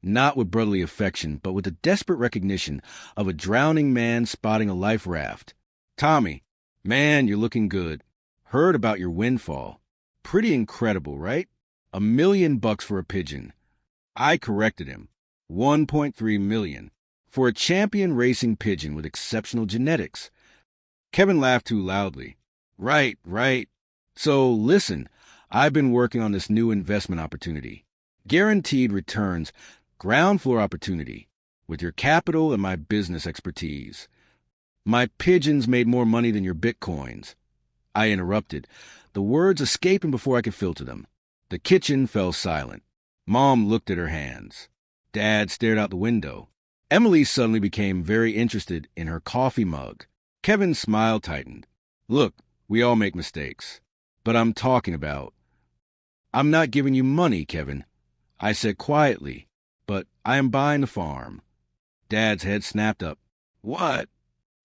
not with brotherly affection, but with the desperate recognition of a drowning man spotting a life raft. "Tommy, man, you're looking good. Heard about your windfall. Pretty incredible, right? $1 million for a pigeon." I corrected him. 1.3 million. For a champion racing pigeon with exceptional genetics. Kevin laughed too loudly. Right. So, listen, I've been working on this new investment opportunity. Guaranteed returns, ground floor opportunity, with your capital and my business expertise. My pigeons made more money than your bitcoins. I interrupted, the words escaping before I could filter them. The kitchen fell silent. Mom looked at her hands. Dad stared out the window. Emily suddenly became very interested in her coffee mug. Kevin's smile tightened. "Look, we all make mistakes. But I'm talking about—" "I'm not giving you money, Kevin," I said quietly, "but I am buying the farm." Dad's head snapped up. "What?"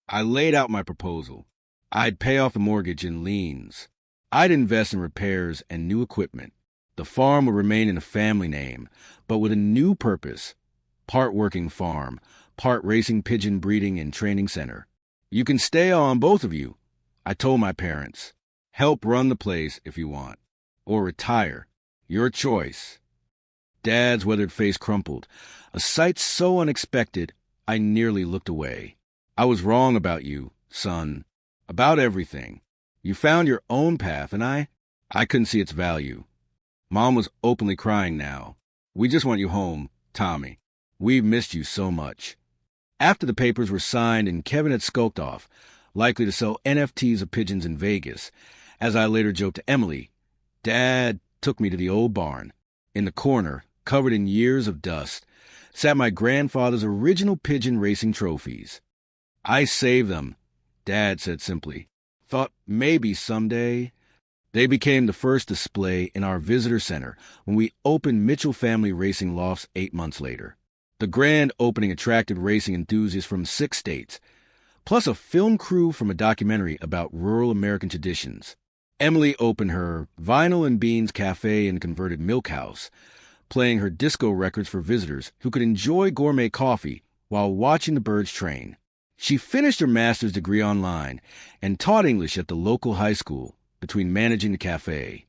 I laid out my proposal. I'd pay off the mortgage in liens. I'd invest in repairs and new equipment. The farm would remain in the family name, but with a new purpose. Part working farm, part racing pigeon breeding and training center. "You can stay on, both of you," I told my parents. "Help run the place if you want. Or retire. Your choice." Dad's weathered face crumpled, a sight so unexpected I nearly looked away. "I was wrong about you, son. About everything. You found your own path, and I couldn't see its value." Mom was openly crying now. "We just want you home, Tommy. We've missed you so much." After the papers were signed and Kevin had skulked off, likely to sell NFTs of pigeons in Vegas, as I later joked to Emily, Dad took me to the old barn. In the corner, covered in years of dust, sat my grandfather's original pigeon racing trophies. "I saved them," Dad said simply. "Thought maybe someday." They became the first display in our visitor center when we opened Mitchell Family Racing Lofts 8 months later. The grand opening attracted racing enthusiasts from 6 states, plus a film crew from a documentary about rural American traditions. Emily opened her Vinyl and Beans Cafe and converted milk house, playing her disco records for visitors who could enjoy gourmet coffee while watching the birds train. She finished her master's degree online and taught English at the local high school between managing the cafe.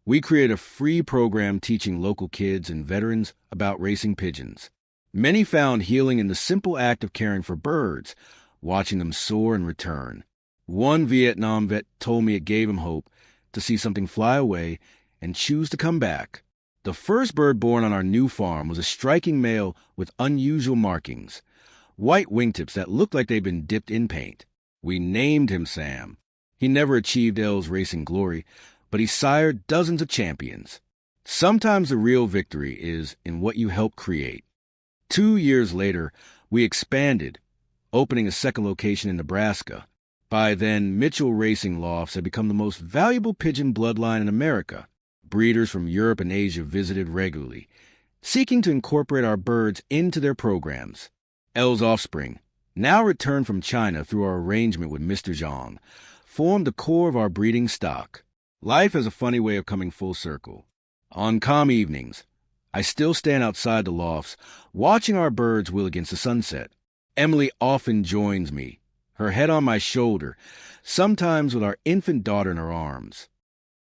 We created a free program teaching local kids and veterans about racing pigeons. Many found healing in the simple act of caring for birds, watching them soar and return. One Vietnam vet told me it gave him hope to see something fly away and choose to come back. The first bird born on our new farm was a striking male with unusual markings, white wingtips that looked like they'd been dipped in paint. We named him Sam. He never achieved L's racing glory, but he sired dozens of champions. Sometimes the real victory is in what you help create. 2 years later, we expanded, opening a second location in Nebraska. By then, Mitchell Racing Lofts had become the most valuable pigeon bloodline in America. Breeders from Europe and Asia visited regularly, seeking to incorporate our birds into their programs. L's offspring, now returned from China through our arrangement with Mr. Zhang, formed the core of our breeding stock. Life has a funny way of coming full circle. On calm evenings, I still stand outside the lofts, watching our birds wheel against the sunset. Emily often joins me, her head on my shoulder, sometimes with our infant daughter in her arms.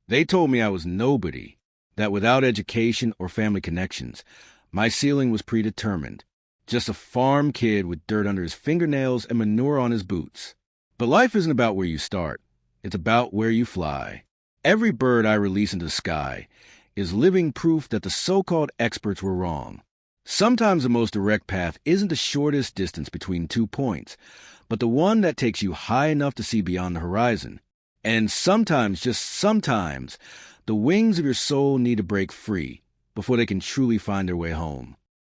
They told me I was nobody, that without education or family connections, my ceiling was predetermined. Just a farm kid with dirt under his fingernails and manure on his boots. But life isn't about where you start. It's about where you fly. Every bird I release into the sky is living proof that the so-called experts were wrong. Sometimes the most direct path isn't the shortest distance between 2 points, but the one that takes you high enough to see beyond the horizon. And sometimes, just sometimes, the wings of your soul need to break free before they can truly find their way home.